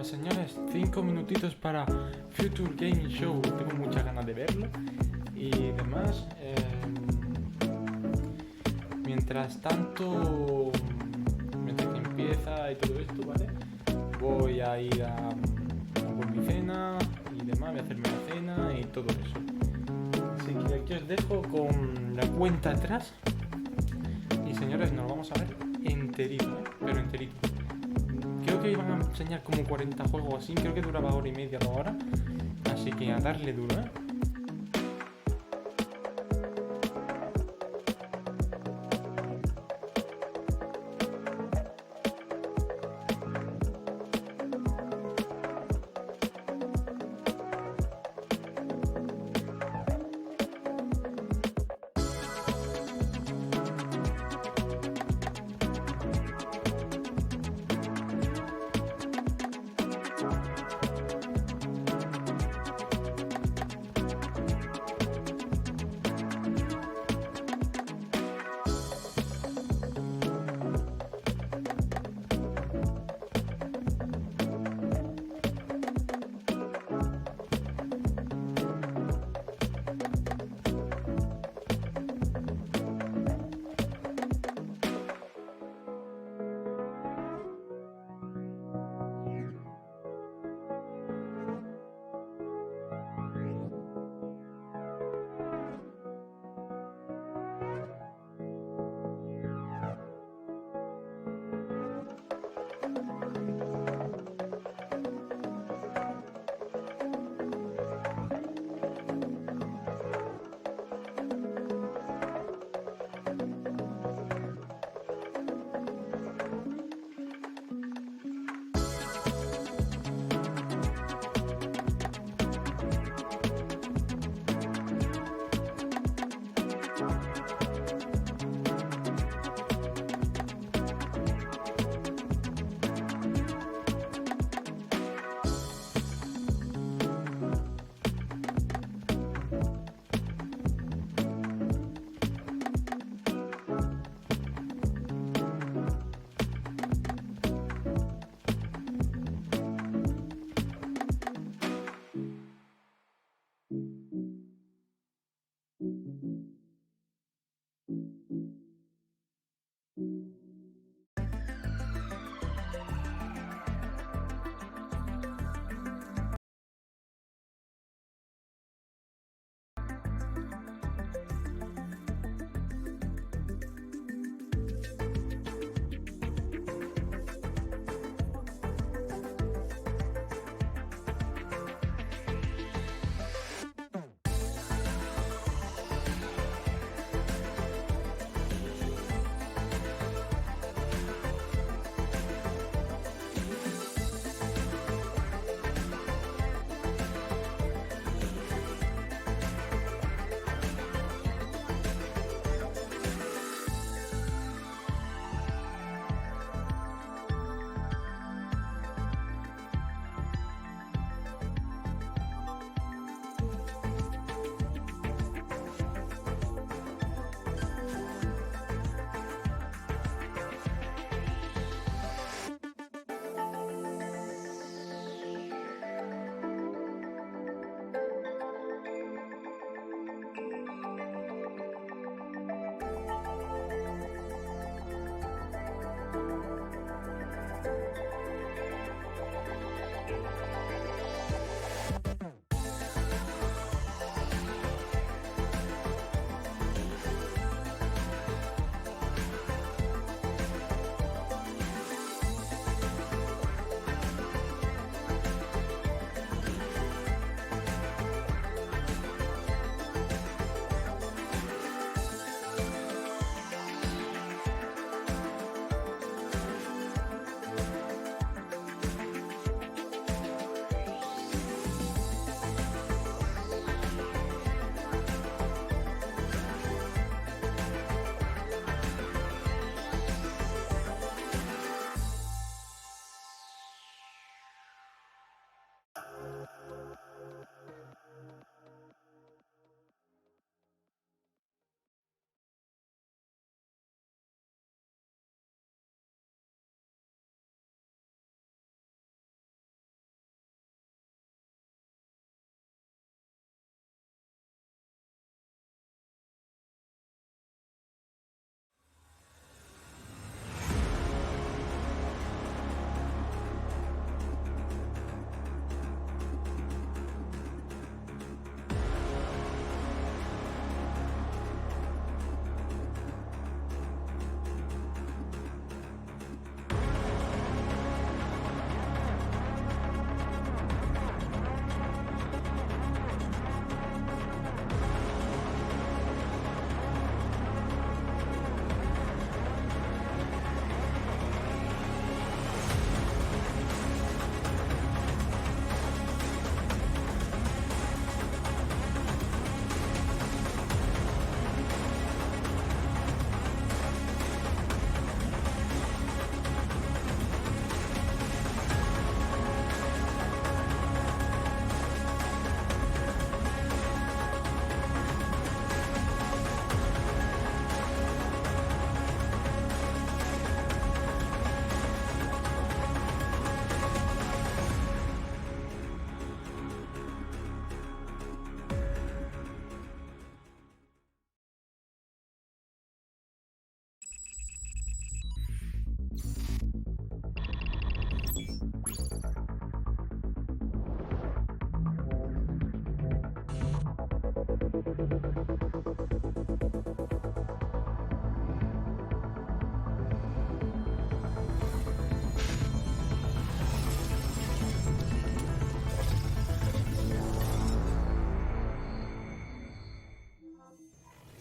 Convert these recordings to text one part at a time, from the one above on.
Pues señores, 5 minutitos para Future Gaming Show. Tengo muchas ganas de verlo y demás. Mientras tanto, mientras que empieza y todo esto, ¿vale? Voy a ir a por mi cena y demás, voy a hacerme la cena y todo eso. Así que aquí os dejo con la cuenta atrás. Y señores, nos vamos a ver enterito, pero enterito. Creo que iban a enseñar como 40 juegos así, creo que duraba hora y media, 2 horas. Así que a darle duro,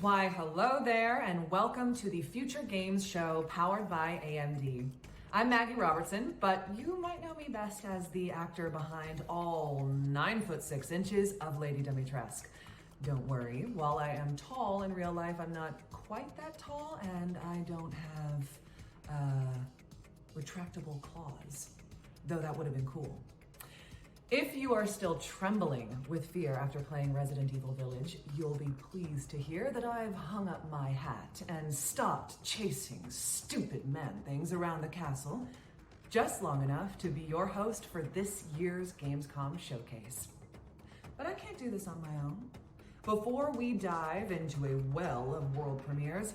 Why, hello there, and welcome to the Future Games Show powered by AMD. I'm Maggie Robertson, but you might know me best as the actor behind all 9'6" of Lady Dimitrescu. Don't worry, while I am tall in real life, I'm not quite that tall, and I don't have, retractable claws. Though that would have been cool. If you are still trembling with fear after playing Resident Evil Village, you'll be pleased to hear that I've hung up my hat and stopped chasing stupid man-things around the castle just long enough to be your host for this year's Gamescom showcase. But I can't do this on my own. Before we dive into a well of world premieres,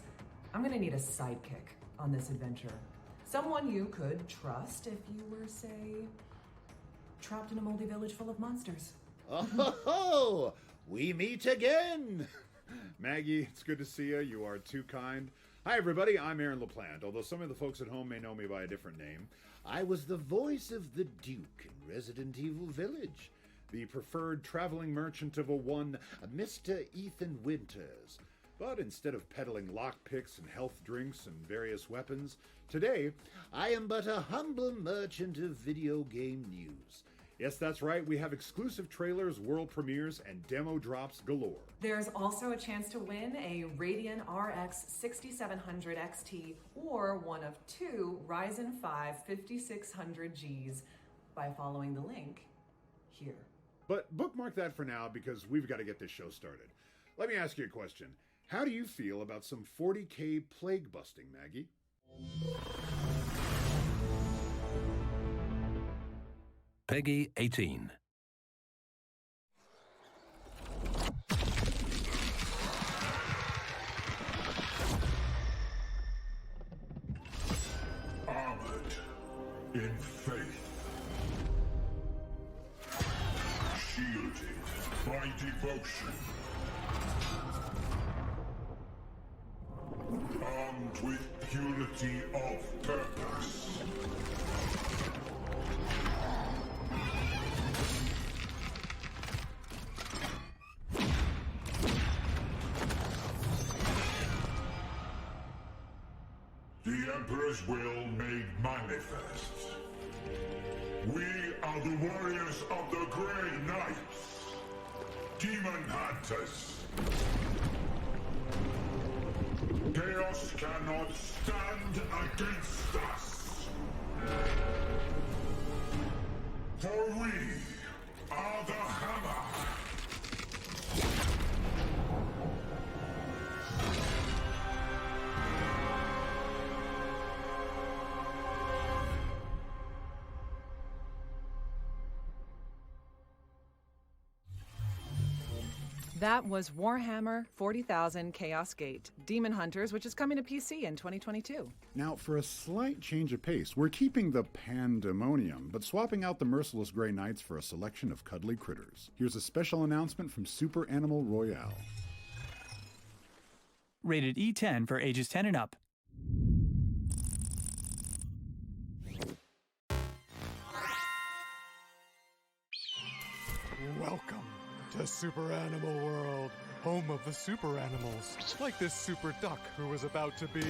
I'm gonna need a sidekick on this adventure. Someone you could trust if you were, say, trapped in a moldy village full of monsters. Oh, we meet again! Maggie, it's good to see you. You are too kind. Hi, everybody. I'm Aaron LaPlante. Although some of the folks at home may know me by a different name, I was the voice of the Duke in Resident Evil Village, the preferred traveling merchant of a one Mr. Ethan Winters. But instead of peddling lockpicks and health drinks and various weapons, today I am but a humble merchant of video game news. Yes, that's right, we have exclusive trailers, world premieres, and demo drops galore. There's also a chance to win a Radeon RX 6700 XT or one of two Ryzen 5 5600Gs by following the link here. But bookmark that for now because we've got to get this show started. Let me ask you a question. How do you feel about some 40K plague busting, Maggie? Peggy 18. Armored in faith, shielded by devotion, armed with purity of purpose. The Emperor's will made manifest. We are the warriors of the Grey Knights, Demon Hunters. Chaos cannot stand against us. For we are the Hammer. That was Warhammer 40,000 Chaos Gate, Demon Hunters, which is coming to PC in 2022. Now, for a slight change of pace, we're keeping the pandemonium, but swapping out the merciless Grey Knights for a selection of cuddly critters. Here's a special announcement from Super Animal Royale. Rated E10 for ages 10 and up. Welcome to Super Animal World, home of the super animals, like this super duck who was about to be...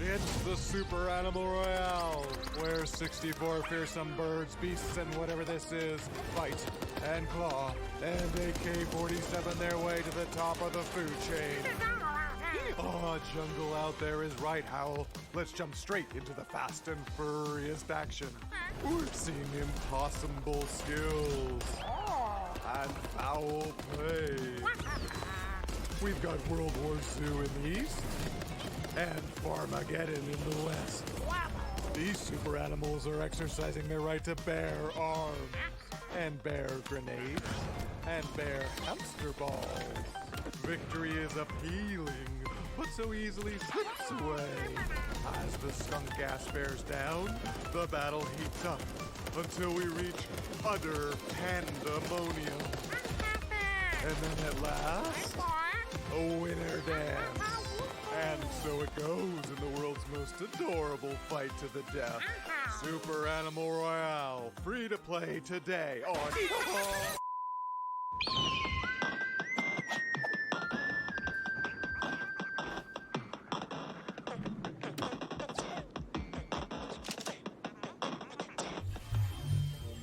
It's the Super Animal Royale, where 64 fearsome birds, beasts, and whatever this is, fight and claw and AK-47 their way to the top of the food chain. Oh, jungle out there is right, Howl. Let's jump straight into the fast and furriest action. We've seen impossible skills and foul play. We've got World War II in the east and Farmageddon in the west. These super animals are exercising their right to bear arms and bear grenades and bear hamster balls. Victory is appealing, but so easily slips away. As the skunk gas bears down, the battle heats up until we reach utter pandemonium. And then at last, a winner dance. And so it goes in the world's most adorable fight to the death. Super Animal Royale, free to play today on...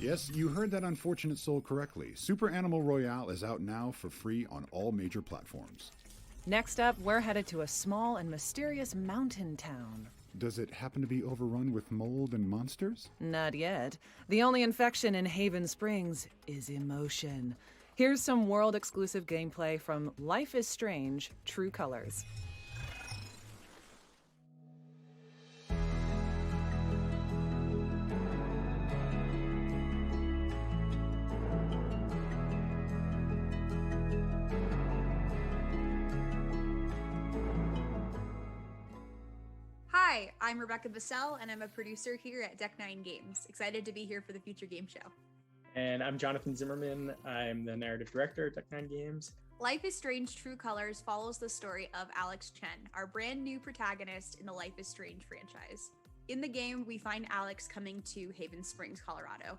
Yes, you heard that unfortunate soul correctly. Super Animal Royale is out now for free on all major platforms. Next up, we're headed to a small and mysterious mountain town. Does it happen to be overrun with mold and monsters? Not yet. The only infection in Haven Springs is emotion. Here's some world-exclusive gameplay from Life is Strange: True Colors. Hi, I'm Rebecca Bissell, and I'm a producer here at Deck 9 Games. Excited to be here for the Future Game Show. And I'm Jonathan Zimmerman. I'm the narrative director at Deck 9 Games. Life is Strange: True Colors follows the story of Alex Chen, our brand new protagonist in the Life is Strange franchise. In the game, we find Alex coming to Haven Springs, Colorado,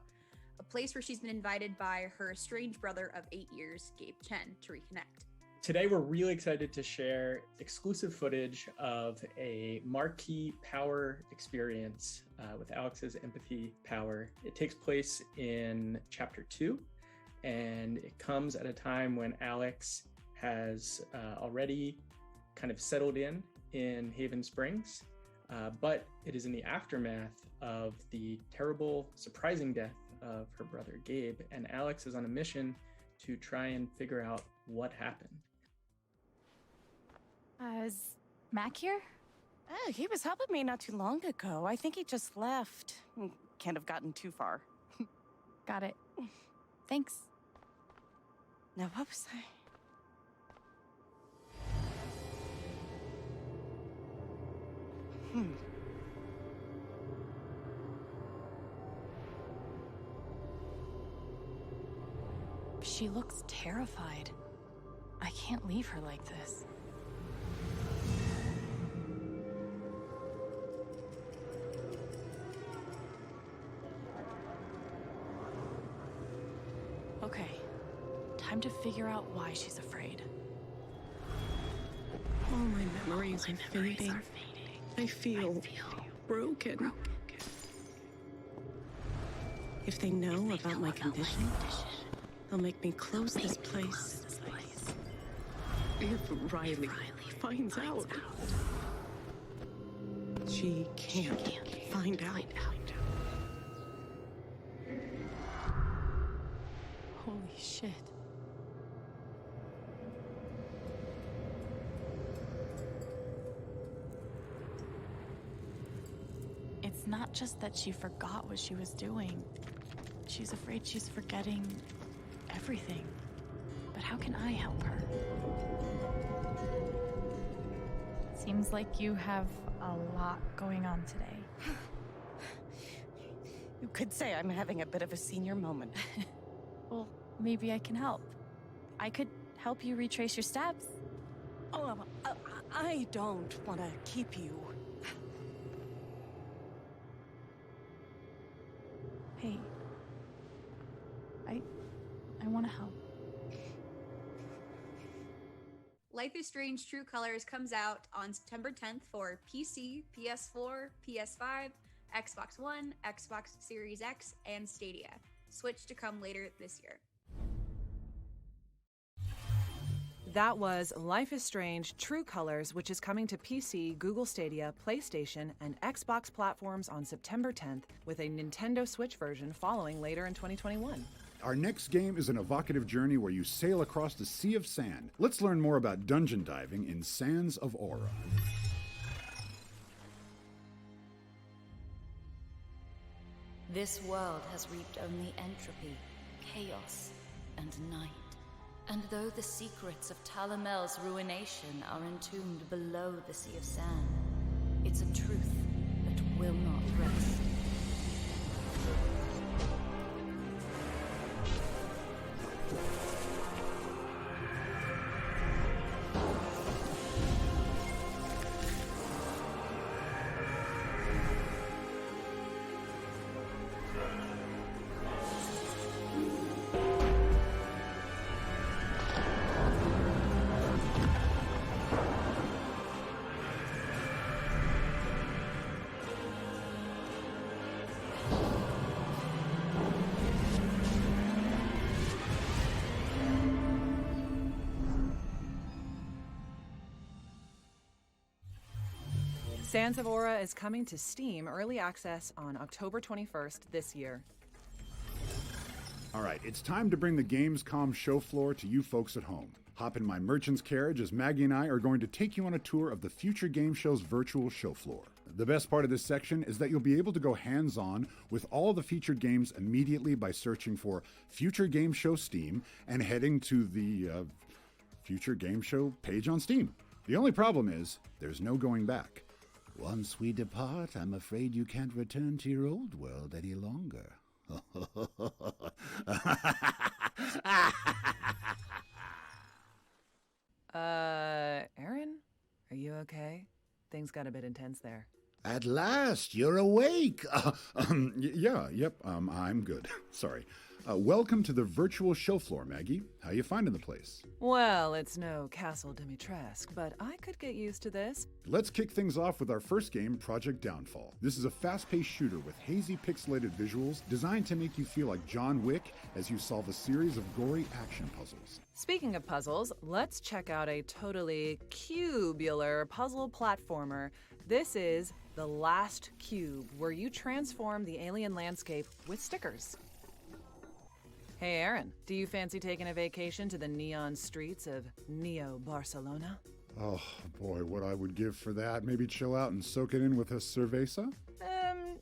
a place where she's been invited by her estranged brother of 8 years, Gabe Chen, to reconnect. Today, we're really excited to share exclusive footage of a marquee power experience with Alex's empathy power. It takes place in Chapter 2, and it comes at a time when Alex has already kind of settled in Haven Springs, but it is in the aftermath of the terrible, surprising death of her brother Gabe, and Alex is on a mission to try and figure out what happened. Is Mac here? Oh, he was helping me not too long ago. I think he just left. Can't have gotten too far. Got it. Thanks. Now, what was I? She looks terrified. I can't leave her like this. Okay, time to figure out why she's afraid. All my memories are fading. I feel broken. If they know about my condition, they'll make me close this place. If Riley finds out, she can't find out. Holy shit. It's not just that she forgot what she was doing. She's afraid she's forgetting everything. But how can I help her? Seems like you have a lot going on today. You could say I'm having a bit of a senior moment. Well, maybe I can help. I could help you retrace your steps. Oh, I don't want to keep you. Hey, I want to help. Life is Strange: True Colors comes out on September 10th for PC, PS4, PS5, Xbox One, Xbox Series X, and Stadia. Switch to come later this year. That was Life is Strange: True Colors, which is coming to PC, Google Stadia, PlayStation, and Xbox platforms on September 10th, with a Nintendo Switch version following later in 2021. Our next game is an evocative journey where you sail across a sea of sand. Let's learn more about dungeon diving in Sands of Aura. This world has reaped only entropy, chaos, and night. And though the secrets of Talamel's ruination are entombed below the Sea of Sand, it's a truth that will not rest. Sands of Aura is coming to Steam Early Access on October 21st this year. All right, it's time to bring the Gamescom show floor to you folks at home. Hop in my merchant's carriage as Maggie and I are going to take you on a tour of the Future Game Show's virtual show floor. The best part of this section is that you'll be able to go hands-on with all the featured games immediately by searching for Future Game Show Steam and heading to the Future Game Show page on Steam. The only problem is there's no going back. Once we depart, I'm afraid you can't return to your old world any longer. Aaron? Are you okay? Things got a bit intense there. At last, you're awake. I'm good. Sorry. Welcome to the virtual show floor, Maggie. How you finding the place? Well, it's no Castle Dimitrescu, but I could get used to this. Let's kick things off with our first game, Project Downfall. This is a fast-paced shooter with hazy pixelated visuals designed to make you feel like John Wick as you solve a series of gory action puzzles. Speaking of puzzles, let's check out a totally cubular puzzle platformer. This is The Last Cube, where you transform the alien landscape with stickers. Hey Aaron, do you fancy taking a vacation to the neon streets of Neo Barcelona? Oh boy, what I would give for that. Maybe chill out and soak it in with a cerveza?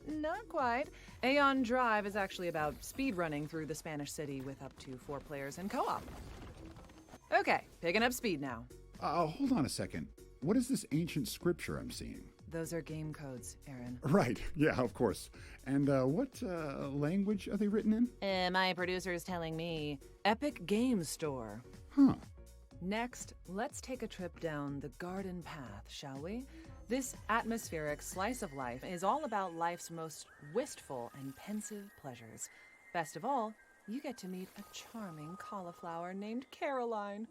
Not quite. Aeon Drive is actually about speedrunning through the Spanish city with up to 4 players in co-op. Okay, picking up speed now. Hold on a second. What is this ancient scripture I'm seeing? Those are game codes, Aaron. Right, yeah, of course. And what language are they written in? My producer's telling me Epic Game Store. Huh. Next, let's take a trip down the garden path, shall we? This atmospheric slice of life is all about life's most wistful and pensive pleasures. Best of all, you get to meet a charming cauliflower named Caroline.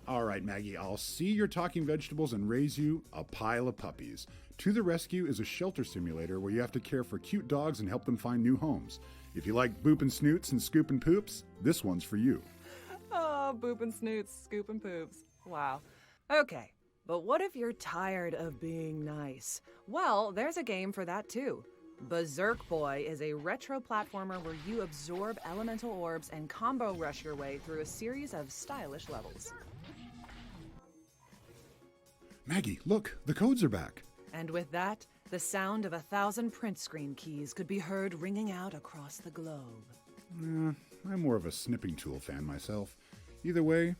All right, Maggie, I'll see your talking vegetables and raise you a pile of puppies. To the Rescue is a shelter simulator where you have to care for cute dogs and help them find new homes. If you like boopin' snoots and scoopin' poops, this one's for you. Oh, boopin' snoots, scoopin' poops. Wow. Okay, but what if you're tired of being nice? Well, there's a game for that too. Berserk Boy is a retro platformer where you absorb elemental orbs and combo rush your way through a series of stylish levels. Maggie, look, the codes are back. And with that, the sound of 1,000 print screen keys could be heard ringing out across the globe. I'm more of a snipping tool fan myself. Either way,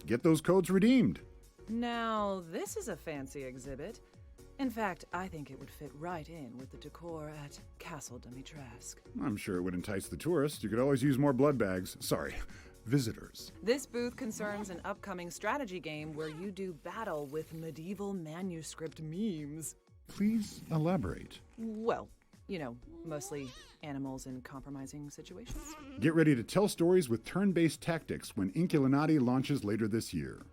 get those codes redeemed. Now, this is a fancy exhibit. In fact, I think it would fit right in with the decor at Castle Dimitrescu. I'm sure it would entice the tourists. You could always use more blood bags. Sorry, visitors. This booth concerns an upcoming strategy game where you do battle with medieval manuscript memes. Please elaborate. Well, you know, mostly animals in compromising situations. Get ready to tell stories with turn-based tactics when Inculinati launches later this year.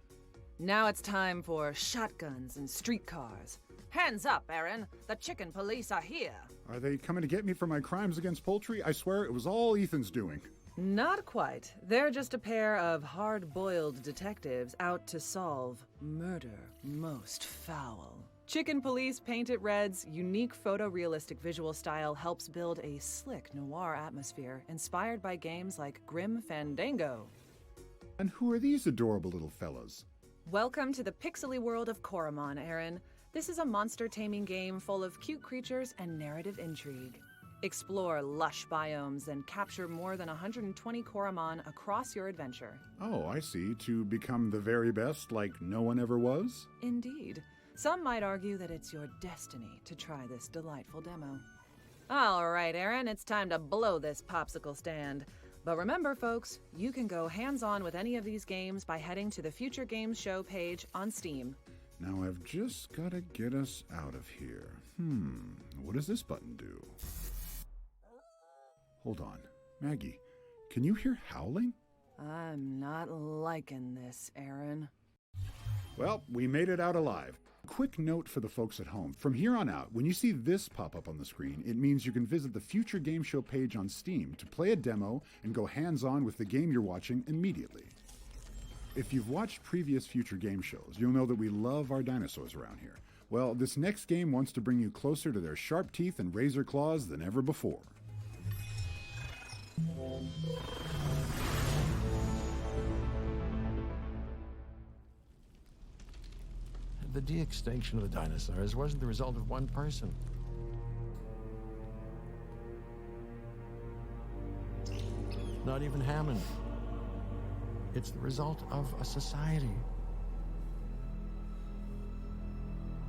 Now it's time for shotguns and streetcars. Hands up, Aaron! The chicken police are here! Are they coming to get me for my crimes against poultry? I swear it was all Ethan's doing. Not quite. They're just a pair of hard-boiled detectives out to solve murder most foul. Chicken Police Paint It Red's unique photorealistic visual style helps build a slick noir atmosphere inspired by games like Grim Fandango. And who are these adorable little fellas? Welcome to the pixely world of Koromon, Aaron. This is a monster taming game full of cute creatures and narrative intrigue. Explore lush biomes and capture more than 120 Koromon across your adventure. Oh, I see. To become the very best like no one ever was? Indeed. Some might argue that it's your destiny to try this delightful demo. All right, Aaron, it's time to blow this popsicle stand. But remember, folks, you can go hands-on with any of these games by heading to the Future Games Show page on Steam. Now I've just got to get us out of here. What does this button do? Hold on. Maggie, can you hear howling? I'm not liking this, Aaron. Well, we made it out alive. Quick note for the folks at home. From here on out, when you see this pop up on the screen, it means you can visit the Future Game Show page on Steam to play a demo and go hands-on with the game you're watching immediately. If you've watched previous Future Game Shows, you'll know that we love our dinosaurs around here. Well, this next game wants to bring you closer to their sharp teeth and razor claws than ever before. The de-extinction of the dinosaurs wasn't the result of one person. Not even Hammond. It's the result of a society.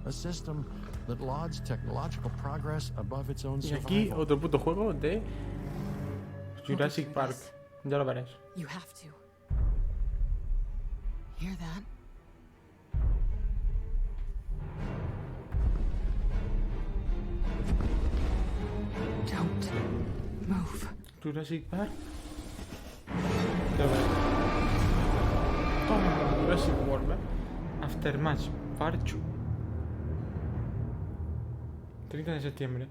A system that lauds technological progress above its own Y survival. aquí otro puto juego de Jurassic Park. Ya lo veréis. You have to. Hear that? Don't move. Jurassic Park. Ya lo veréis. Toma, Jurassic World, ¿eh? Aftermatch, Part 2. 30 de septiembre.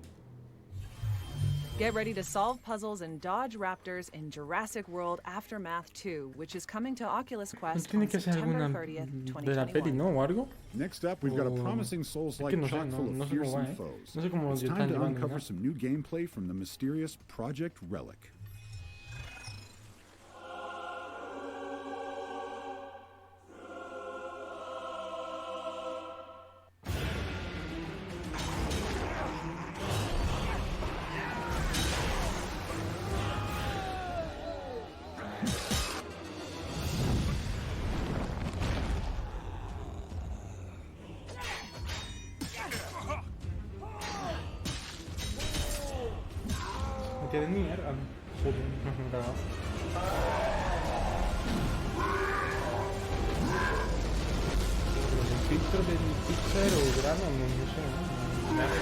Get ready to solve puzzles and dodge raptors in Jurassic World Aftermath 2, which is coming to Oculus Quest on September 30th, 2021. Next up, we've got a promising Souls-like chock full of fearsome foes. It's time to uncover some new gameplay from the mysterious Project Relic. Me quedé ni mierda. Joder, no me he cagado. El filtro del pixel o grano, no sé, ¿no? Nada.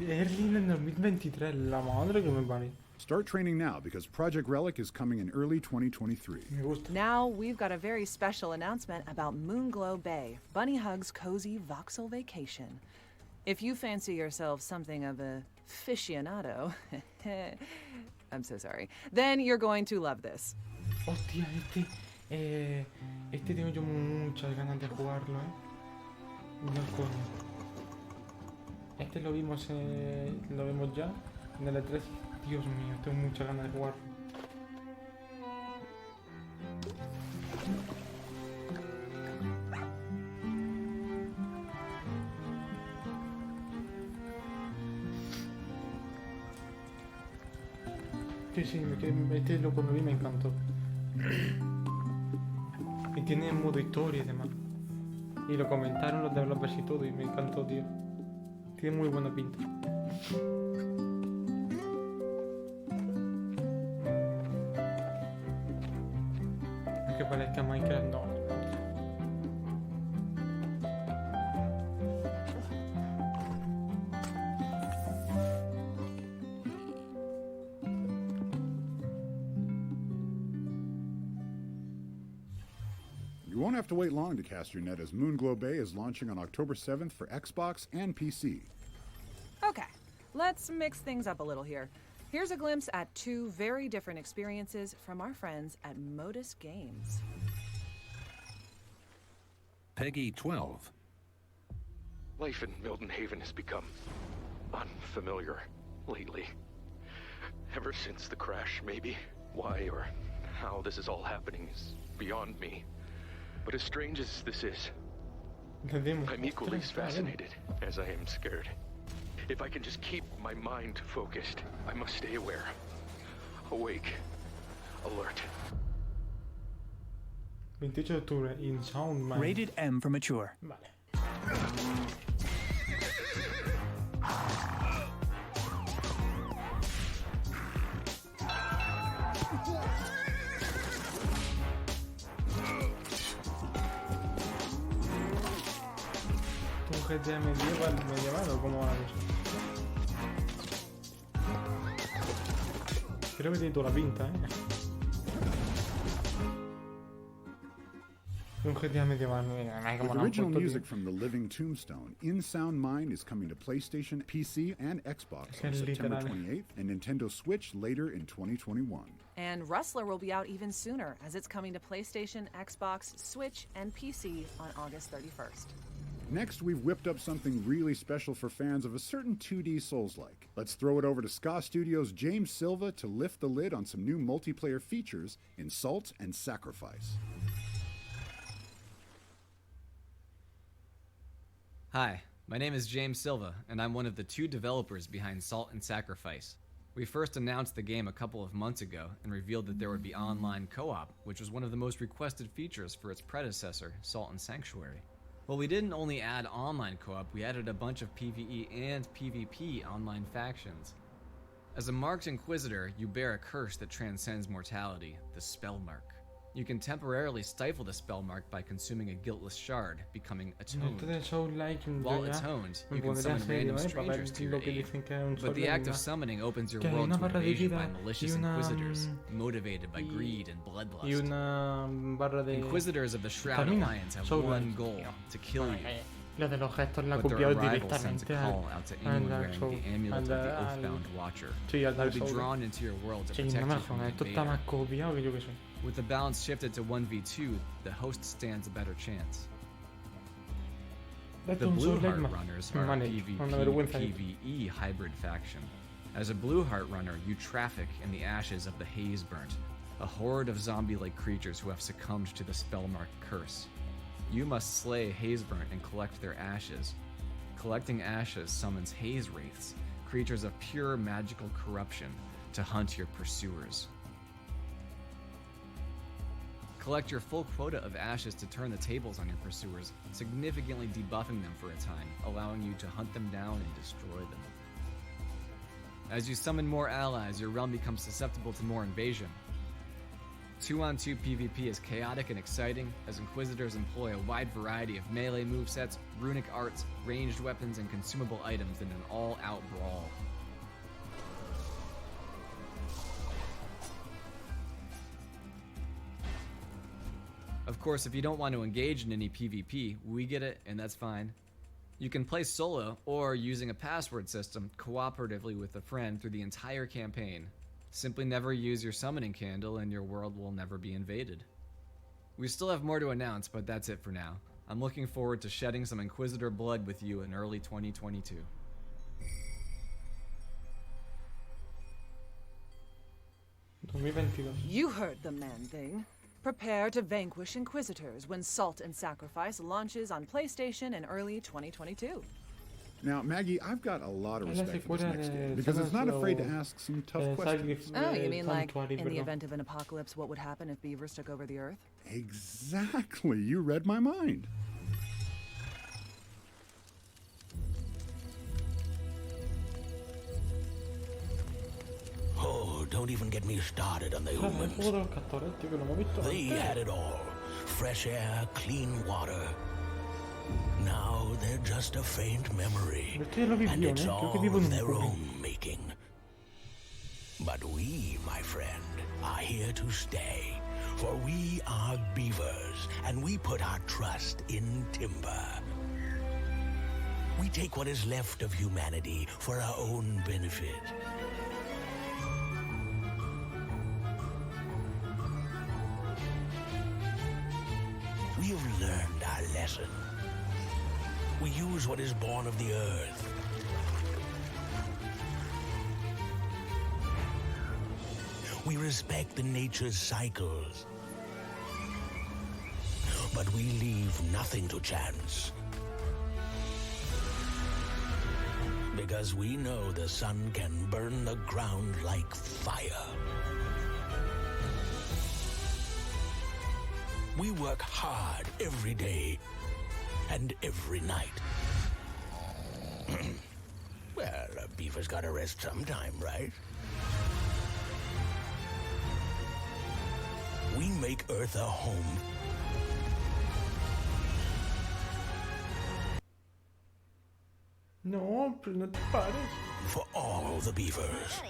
Early en 2023, la madre que me parió. Start training now because Project Relic is coming in early 2023. Now we've got a very special announcement about Moonglow Bay, Bunny Hug's cozy voxel vacation. If you fancy yourself something of a aficionado, I'm so sorry, then you're going to love this. Hostia, este tengo yo muchas ganas de jugarlo, No coño. Este lo vimos ya en el E3. Dios mío, tengo muchas ganas de jugarlo. Sí, este lo cuando vi me encantó. Y tiene modo historia y demás. Y lo comentaron los developers y todo y me encantó, tío. Tiene muy buena pinta. Es que parezca Minecraft, no. You won't have to wait long to cast your net as Moonglow Bay is launching on October 7th for Xbox and PC. Okay, let's mix things up a little here. Here's a glimpse at two very different experiences from our friends at Modus Games. Peggy 12. Life in Milton Haven has become unfamiliar lately. Ever since the crash, maybe. Why or how this is all happening is beyond me. But as strange as this is, I'm equally as fascinated as I am scared. If I can just keep my mind focused, I must stay aware, awake, alert. 28 de octubre, In Sound Mind. Rated M for mature. Vale. GTA medieval o cómo va la cosa. Creo que tiene toda la pinta, Un GTA medieval, With original music from the Living Tombstone, In Sound Mind is coming to PlayStation, PC, and Xbox on September 28th, and Nintendo Switch later in 2021. And Rustler will be out even sooner, as it's coming to PlayStation, Xbox, Switch, and PC on August 31st. Next, we've whipped up something really special for fans of a certain 2D Souls-like. Let's throw it over to Ska Studios' James Silva to lift the lid on some new multiplayer features in Salt and Sacrifice. Hi, my name is James Silva, and I'm one of the 2 developers behind Salt and Sacrifice. We first announced the game a couple of months ago and revealed that there would be online co-op, which was one of the most requested features for its predecessor, Salt and Sanctuary. Well, we didn't only add online co-op, we added a bunch of PvE and PvP online factions. As a marked Inquisitor, you bear a curse that transcends mortality, the Spell Mark. You can temporarily stifle the spell mark by consuming a guiltless shard, becoming atoned. While atoned, you can summon random strangers to your aid, but the act of summoning opens your world to invasion by malicious Inquisitors, motivated by greed and bloodlust. Inquisitors of the Shroud Alliance have one goal, to kill you. Lo de los gestos la ha But their copiado arrival sends a directamente call out to anyone wearing the amulet of the al Oathbound Watcher, sí, al who will Dark be Souls. drawn into your world to Sí, protect no me you from jodas, the esto está invader. más copiado que yo que sé. With the balance shifted to 1v2, the host stands a better chance. Esto The es un Blue Souls-like Heart mal- Runners are a mal hecho, una vergüenza esto. PvP hybrid faction. As a Blue Heart Runner, you traffic in the ashes of the Haze Burnt, a horde of zombie-like creatures who have succumbed to the Spellmark curse. You must slay Hazeburnt and collect their ashes. Collecting ashes summons Haze Wraiths, creatures of pure magical corruption, to hunt your pursuers. Collect your full quota of ashes to turn the tables on your pursuers, significantly debuffing them for a time, allowing you to hunt them down and destroy them. As you summon more allies, your realm becomes susceptible to more invasion. 2-on-2 PvP is chaotic and exciting, as Inquisitors employ a wide variety of melee movesets, runic arts, ranged weapons, and consumable items in an all-out brawl. Of course, if you don't want to engage in any PvP, we get it, and that's fine. You can play solo, or using a password system, cooperatively with a friend through the entire campaign. Simply never use your summoning candle and your world will never be invaded. We still have more to announce, but that's it for now. I'm looking forward to shedding some Inquisitor blood with you in early 2022. You heard the man thing. Prepare to vanquish Inquisitors when Salt and Sacrifice launches on PlayStation in early 2022. Now, Maggie, I've got a lot of Es la respect for this secuela next de game because it's not Sagas afraid to o, ask some tough questions. Oh, you mean like, Santuari, in the perdón. event of an apocalypse, what would happen if beavers took over the Earth? Exactly. You read my mind. Oh, don't even get me started on the El humans. juego de los castores, tío, que no hemos visto They antes. had it all. Fresh air, clean water. Now they're just a faint memory. Esto ya lo And vivió, it's ¿eh? Creo all que vivo en un their cómic. own making. But we, my friend, are here to stay. For we are beavers, and we put our trust in timber. We take what is left of humanity for our own benefit. We have learned our lesson. We use what is born of the earth. We respect the nature's cycles. But we leave nothing to chance. Because we know the sun can burn the ground like fire. We work hard every day and every night. Well, a beaver's gotta rest sometime, right? We make Earth a home. No, pero no te pares. For all the beavers.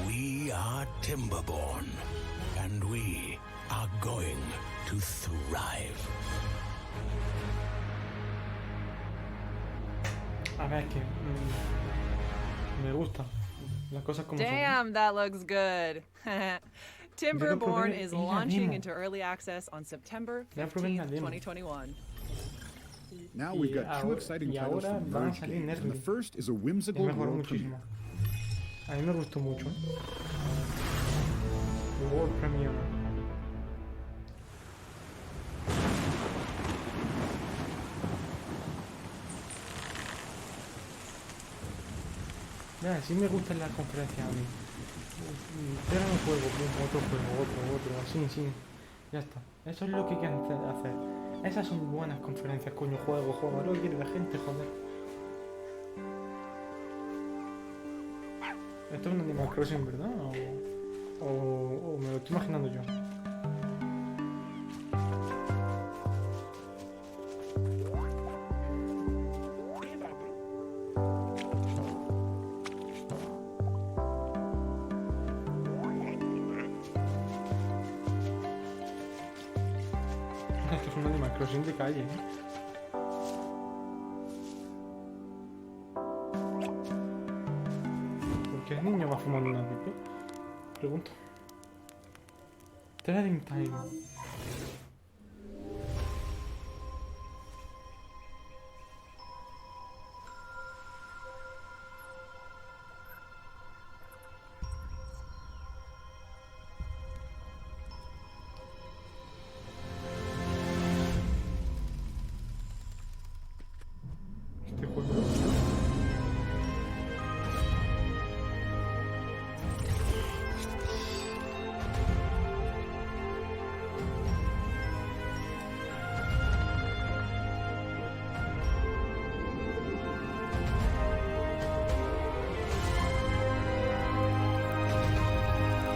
We are Timberborn, and we are going to thrive. A ver, es que me gusta las cosas como son. Damn, that looks good. Timberborn probé is en la launching demo. into early access on September Ya probé en la 15th, demo. 2021. Now we've got two ahora- exciting y titles ahora from van a Merge salir en Games, and the Early. first is a Ya whimsical mejoró world muchísimo. premiere. A mí me gustó mucho. World Premiere. Mira, sí me gustan las conferencias a mí. Pero un juego, otro juego, otro, así, sí. Ya está. Eso es lo que hay que hacer. Esas son buenas conferencias, coño, juego. Lo que quiere la gente, joder. Esto es un Animal Crossing, ¿verdad? O me lo estoy imaginando yo. Esto es un Animal Crossing de calle, ¿eh? ¿Por qué el niño va fumando una pipa? Pregunto. Trading time. Este juego.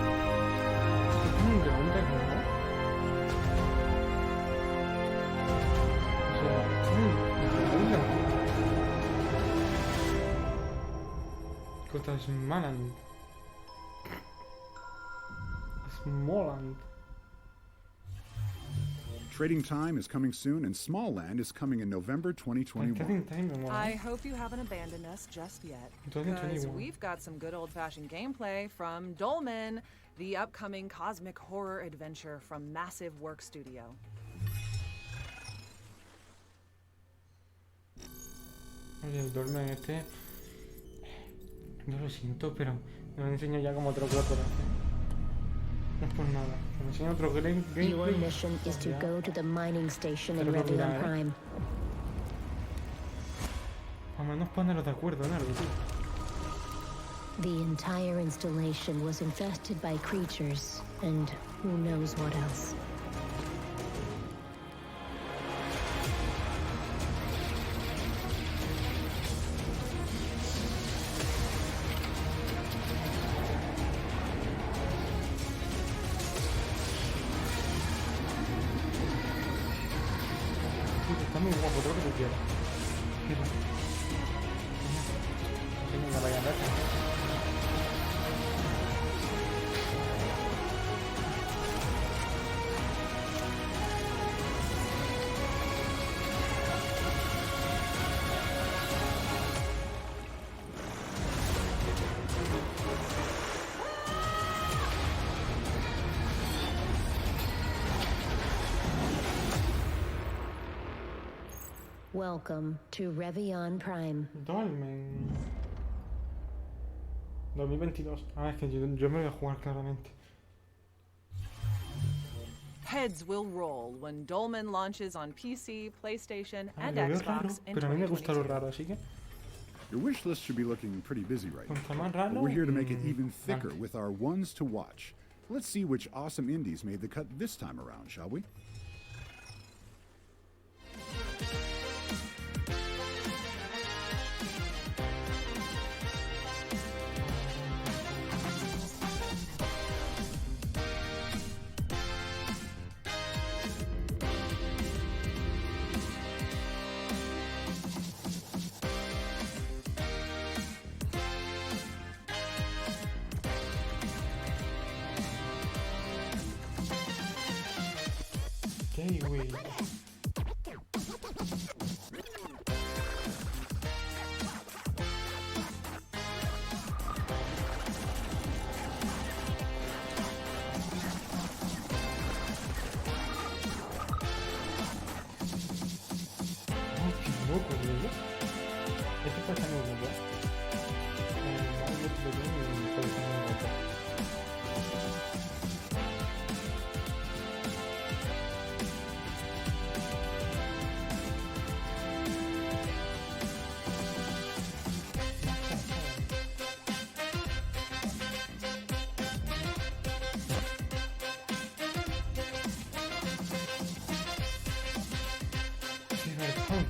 Es muy grande, ¿no? O sea, muy grande. Kota Smaland. Smoland. Trading Time is coming soon, and Small Land is coming in November 2021. Trading time me mola. I hope you haven't abandoned us just yet, 2021. because we've got some good old-fashioned gameplay from Dolmen, the upcoming cosmic horror adventure from Massive Work Studio. Oye, el Dolmen este... Yo lo siento, pero me lo enseño ya como otro 4 veces. No es por nada. Me enseño otro gameplay. Your mission is to go to the mining station in Pero Revion mira, Prime. Por lo menos ponerlos de acuerdo en algo, tío. The entire installation was infested by creatures, and who knows what else. Está muy guapo, todo lo que tú quieras. Mira. Venga, vaya, vaya. Welcome to Revion Prime. Dolmen. 2022. Ah, es que yo me voy a jugar claramente. Heads will roll when Dolmen launches on PC, PlayStation, Ah, and lo veo raro, Xbox in pero a mí me gusta lo 2022. raro, así que... Your wish list should be looking pretty busy right Cuanto now. más raro... But we're here to make it even thicker with our ones to watch. Let's see which awesome indies made the cut this time around, shall we? Ey, güey. Loco, güey. Este puede estar muy loco. Algo pequeño y puede estar muy loco. Cyberpunk.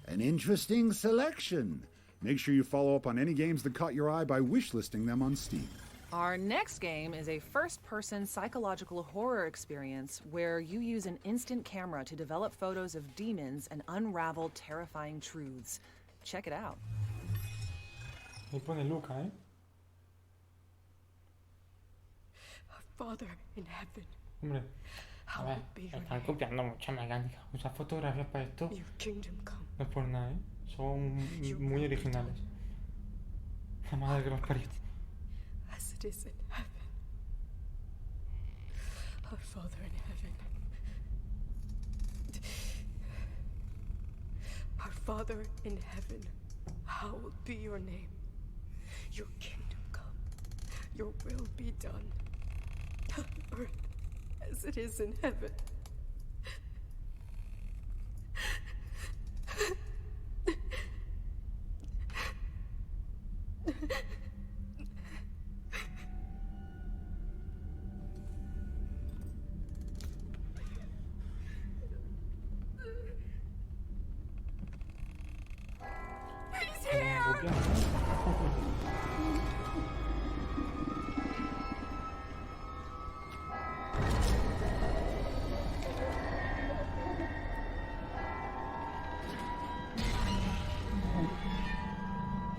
An interesting selection. Make sure you follow up on any games that caught your eye by wishlisting them on Steam. Our next game is a first-person psychological horror experience where you use an instant camera to develop photos of demons and unravel terrifying truths. Check it out. Ahí pone Luca, ¿eh? Our Father in heaven. Hombre, a ver, están copiando mucha mecánica. Usar fotografías para esto Your kingdom come. no es por nada, ¿eh? Son muy originales. La madre que los parió. As it is in heaven. Our Father in heaven. Our Father in heaven, hallowed be your name. Your kingdom come. Your will be done. On earth as it is in heaven. He's here!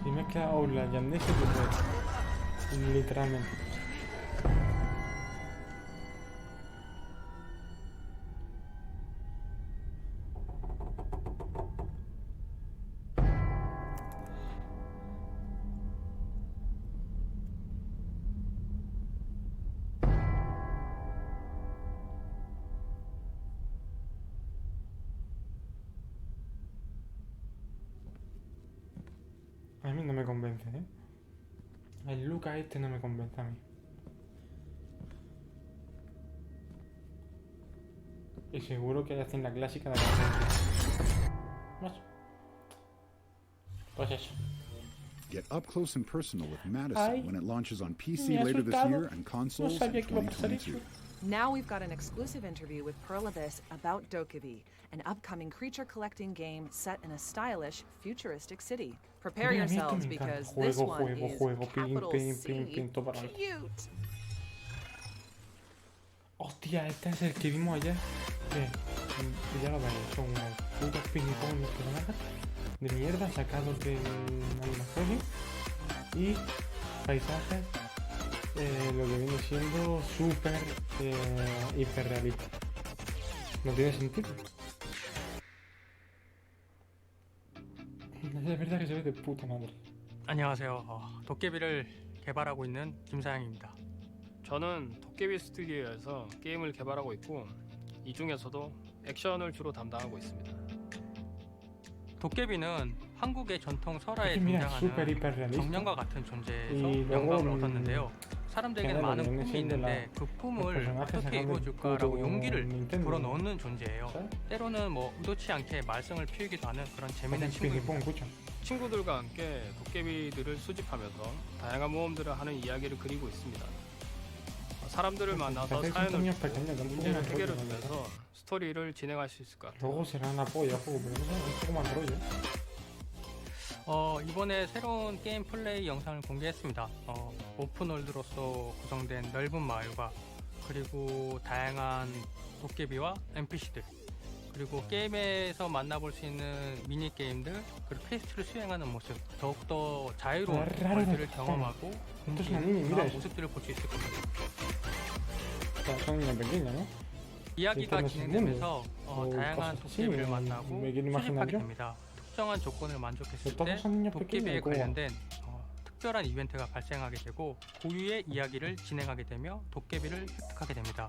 Si mezcla Outlast y Amnesia, pues literalmente. A mí no me convence, ¿eh? El Luca este no me convence a mí. Y seguro que hacen la clásica de la gente. Pues eso. Get up close and personal with Madison Ay, when it launches on me PC ha later this asustado. year and consoles No sabía in que iba a pasar 2022. Now we've got an exclusive interview with Pearl Abyss about Dokkaebi, an upcoming creature-collecting game set in a stylish, futuristic city. Prepare Mira, a mí esto yourselves me encanta. because this Juego, one juego, is juego, pim, capital pim, C pim, pim, todo para adelante. cute. Hostia, este es el que vimos ayer. Que ya lo veis, son unos putos ping-pong personajes de mierda sacados de animaciones y paisajes, lo que viene siendo súper hiperrealista. No tiene sentido. Es verdad que se ve de puta madre. 안녕하세요. 도깨비를 개발하고 있는 김사양입니다. 저는 도깨비 스튜디오에서 게임을 개발하고 있고 이 중에서도 액션을 주로 담당하고 있습니다. 도깨비는 한국의 전통 설화에 등장하는 정령과 같은 존재에서 영감을 얻었는데요. 사람들에게는 많은 꿈이 있는데 그 꿈을 어떻게 이루어줄까라고 용기를 불어넣는 존재예요. 때로는 뭐 의도치 않게 말썽을 피우기도 하는 그런 재미있는 친구입니다. 친구들과 함께 도깨비들을 수집하면서 다양한 모험들을 하는 이야기를 그리고 있습니다. 사람들을 만나서 사연을 듣고 문제를 해결해주면서 스토리를 진행할 수 있을 것 같아요. Luego será una polla, juego, pero no sé, un poco más rollo. 이번에 새로운 게임 플레이 영상을 공개했습니다. 오픈월드로서 구성된 넓은 마을과 그리고 다양한 도깨비와 NPC들, 그리고 게임에서 만나볼 수 있는 미니게임들, 그리고 퀘스트를 수행하는 모습, 더욱더 자유로운 월드를 경험하고 그런 모습들을 볼 수 있을 겁니다. 이야기가 진행되면서 다양한 도깨비를 만나고 수집하게 됩니다. 특정한 조건을 만족했을 때 도깨비에 관련된 특별한 이벤트가 발생하게 되고 고유의 이야기를 진행하게 되며 도깨비를 획득하게 됩니다.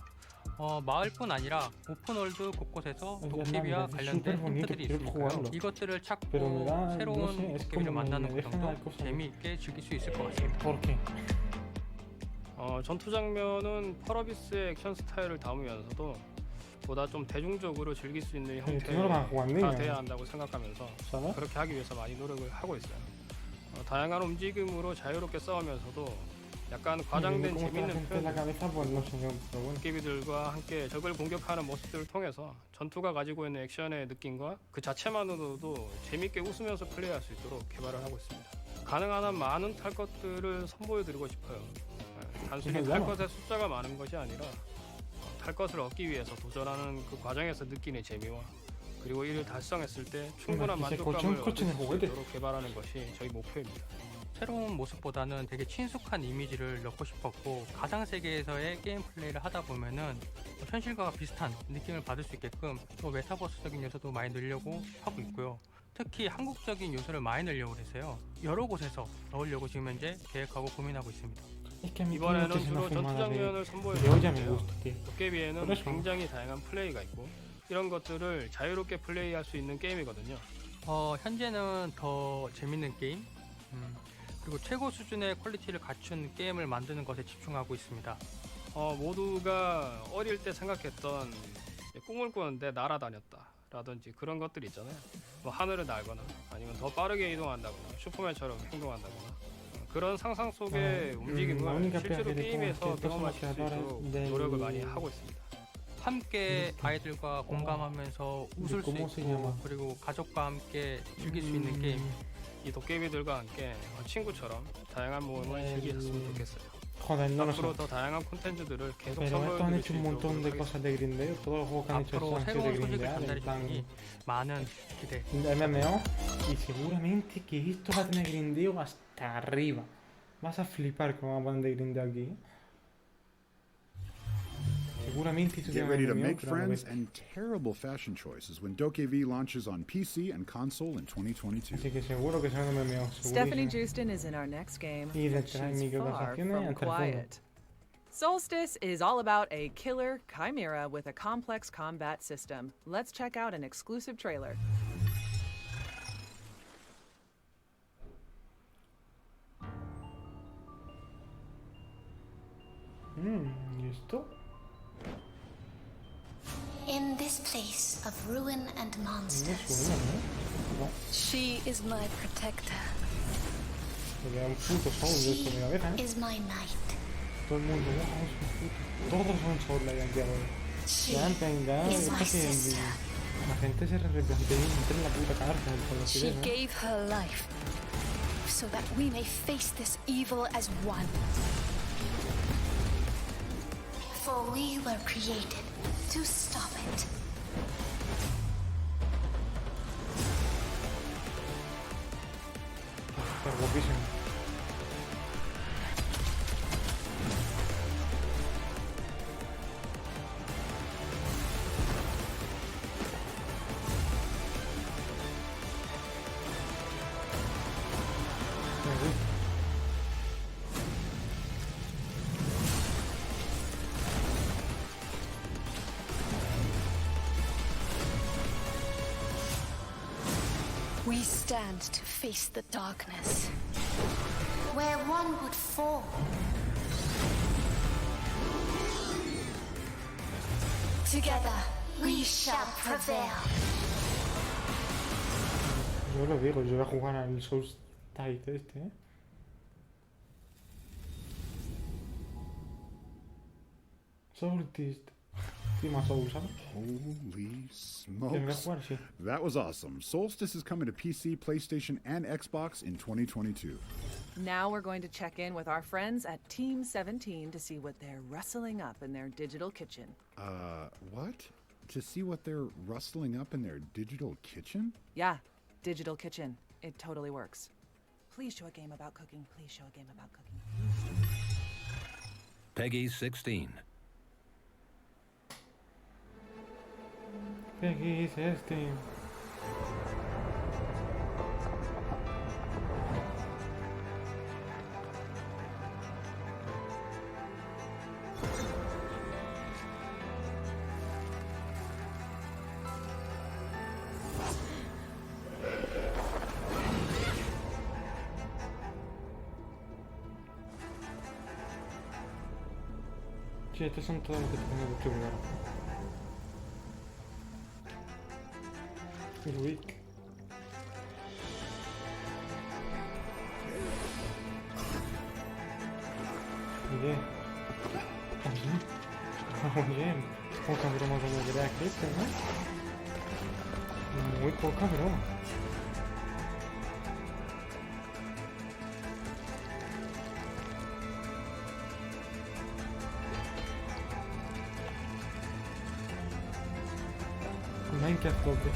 마을뿐 아니라 오픈월드 곳곳에서 도깨비와 관련된 힌트들이 있으니까요. 이것들을 찾고 새로운 도깨비를 만나는 과정도 재미있게 즐길 수 있을 것 같습니다. 전투 장면은 펄어비스의 액션 스타일을 담으면서도 보다 좀 대중적으로 즐길 수 있는 형태가 돼야 한다고 생각하면서 그렇게 하기 위해서 많이 노력을 하고 있어요. 다양한 움직임으로 자유롭게 싸우면서도 약간 과장된 재밌는 표현, 도깨비들과 함께 적을 공격하는 모습들을 통해서 전투가 가지고 있는 액션의 느낌과 그 자체만으로도 재밌게 웃으면서 플레이할 수 있도록 개발을 하고 있습니다. 가능한 한 많은 탈 것들을 선보여드리고 싶어요. 단순히 탈 것의 숫자가 많은 것이 아니라 탈 것을 얻기 위해서 도전하는 그 과정에서 느끼는 재미와 그리고 이를 달성했을 때 충분한 만족감을 얻을 수 있도록 개발하는 것이 저희 목표입니다. 새로운 모습보다는 되게 친숙한 이미지를 넣고 싶었고 가상 세계에서의 게임 플레이를 하다 보면은 현실과 비슷한 느낌을 받을 수 있게끔 또 메타버스적인 요소도 많이 넣으려고 하고 있고요. 특히 한국적인 요소를 많이 넣으려고 해서요. 여러 곳에서 넣으려고 지금 현재 계획하고 고민하고 있습니다. 이번에는 주로 전투 장면을 선보여드렸는데요. 도깨비에는 굉장히 다양한 플레이가 있고 이런 것들을 자유롭게 플레이할 수 있는 게임이거든요. 현재는 더 재밌는 게임 그리고 최고 수준의 퀄리티를 갖춘 게임을 만드는 것에 집중하고 있습니다. 모두가 어릴 때 생각했던 꿈을 꾸는데 날아다녔다 라든지 그런 것들 있잖아요. 뭐 하늘을 날거나 아니면 더 빠르게 이동한다거나 슈퍼맨처럼 행동한다거나 그런 상상 속의 움직임을 실제로 게임에서 경험하실 수 있도록 노력을 많이 하고 있습니다. 함께 아이들과 공감하면서 웃을 수 있고 그리고 가족과 함께 즐길 수 있는 게임, 이 도깨비들과 함께 친구처럼 다양한 모험을 즐기셨으면 좋겠어요. 앞으로 더 다양한 콘텐츠들을 계속 Pero esto han 선보여드릴 hecho 수 un montón de 있도록 cosas de grindeo, todos los juegos que han hecho 앞으로 han sido de 새로운 소식을 grindear, 전달해 en plan 주시니 많은 기대. MMO, y seguramente que esto va a tener grindeo hasta arriba. Vas a flipar con la banda de grindeo aquí. Seguramente esto Get ready to make friends and terrible fashion choices when DokeV launches on PC and console in 2022. Así que seguro que será un MMO. Stephanie Justin is in our next game. Y And she's far from quiet. Solstice is all about a killer chimera with a complex combat system. Let's check out an exclusive trailer. ¿Y esto? In this place of ruin and monsters, she is my protector. She is my knight. Todo el mundo, todos son Soul aquí ahora. Ya la gente se representa en la puta cárcel por los She gave her life so that we may face this evil as one. For we were created to stop it. Está guapísimo. We stand to face the darkness, where one would fall. Together, we shall prevail. Yo lo digo, yo voy a jugar al Souls Tight este, ¿eh? Soultist. Holy smokes. That was awesome. Solstice is coming to PC, PlayStation, and Xbox in 2022. Now we're going to check in with our friends at Team 17 to see what they're rustling up in their digital kitchen. What? To see what they're rustling up in their digital kitchen? Yeah, digital kitchen. It totally works. Please show a game about cooking. Please show a game about cooking. Peggy 16. Peggy 16. Sí, estos son todos los que tengo que jugar. El week. Bien. Bien. Poca broma como quería que este, ¿no? Muy poca broma. Minecraft doble.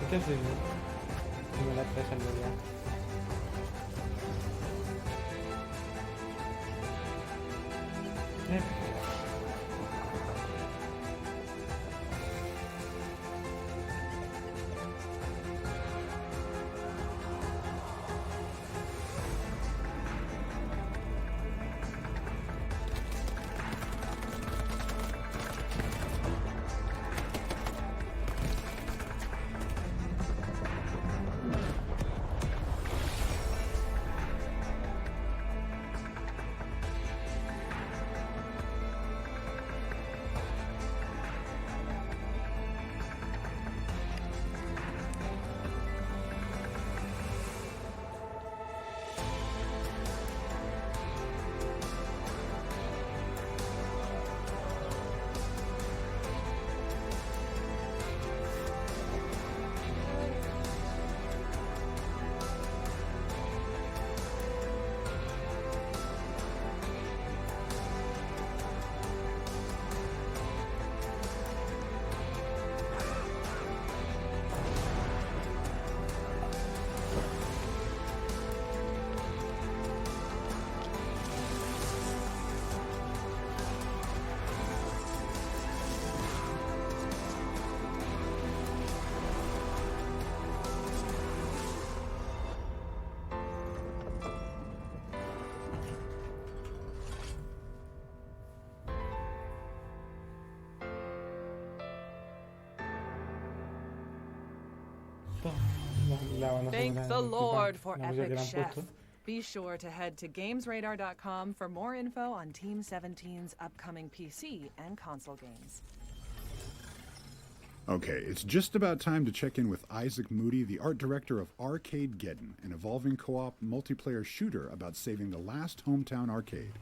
¿Qué haces? Como la traes al lugar. Thank the Lord for Epic Chef. Be sure to head to GamesRadar.com for more info on Team 17's upcoming PC and console games. Okay, it's just about time to check in with Isaac Moody, the art director of Arcadegeddon, an evolving co-op multiplayer shooter about saving the last hometown arcade.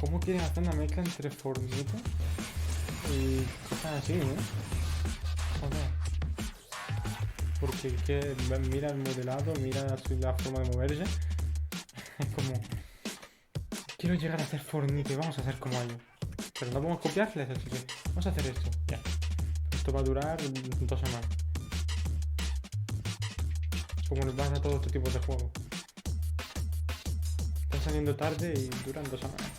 ¿Cómo quieren hacer una mezcla entre Fortnite y cosas así, Joder. Porque es que mira el modelado, mira la forma de moverse. Es como... Quiero llegar a hacer Fortnite, vamos a hacer como ellos. Pero no podemos copiarles, así que vamos a hacer esto. Ya. Esto va a durar 2 semanas. Como les pasa a todo este tipo de juegos. Están saliendo tarde y duran 2 semanas.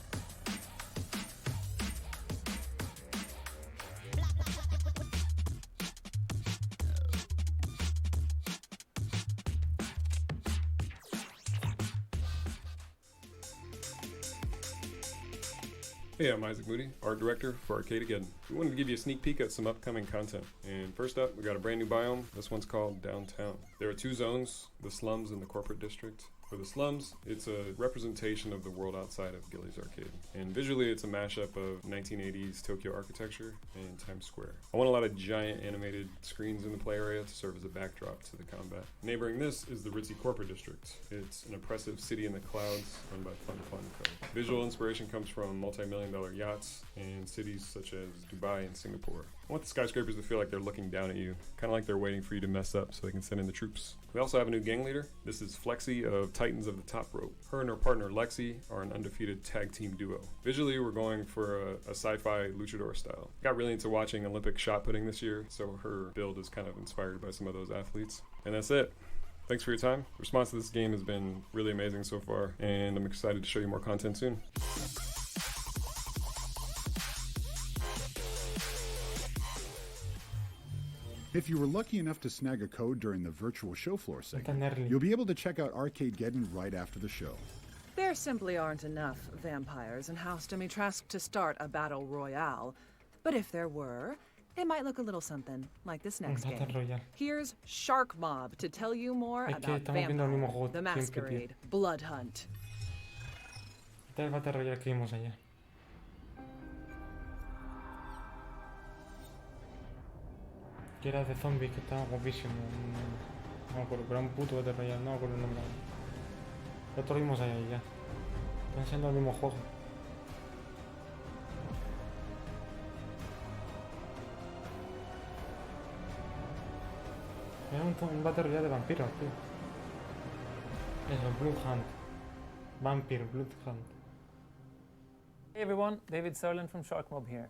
Hey, I'm Isaac Moody, art director for Arcadegeddon. We wanted to give you a sneak peek at some upcoming content. And first up, we got a brand new biome. This one's called Downtown. There are two zones, the slums and the corporate district. For the slums, it's a representation of the world outside of Gillies Arcade. And visually, it's a mashup of 1980s Tokyo architecture and Times Square. I want a lot of giant animated screens in the play area to serve as a backdrop to the combat. Neighboring this is the ritzy corporate district. It's an oppressive city in the clouds run by Fun Co. Visual inspiration comes from multi-million-dollar yachts and cities such as Dubai and Singapore. I want the skyscrapers to feel like they're looking down at you, kind of like they're waiting for you to mess up so they can send in the troops. We also have a new gang leader. This is Flexi of Titans of the Top Rope. Her and her partner Lexi are an undefeated tag team duo. Visually, we're going for a sci-fi luchador style. Got really into watching Olympic shot putting this year, so her build is kind of inspired by some of those athletes. And that's it. Thanks for your time. The response to this game has been really amazing so far, and I'm excited to show you more content soon. If you were lucky enough to snag a code during the virtual show floor segment, you'll be able to check out Arcadegeddon right after the show. There simply aren't enough vampires in House Dimitrescu to start a battle royale. But if there were, it might look a little something like this next game. Here's Shark Mob to tell you more about Vampire, the Masquerade, Blood Hunt. Este es el Battle Royale que vimos ayer. Que era de zombies, que estaba guapísimo. No me acuerdo, pero era un puto Battle Royale, no me acuerdo el nombre. Esto lo vimos ayer ya. Están siendo el mismo juego. Era un Battle Royale de vampiros, tío. Eso, Blood Hunt. Vampire, Blood Hunt. Hey everyone, David Sörlin from Shark Mob here.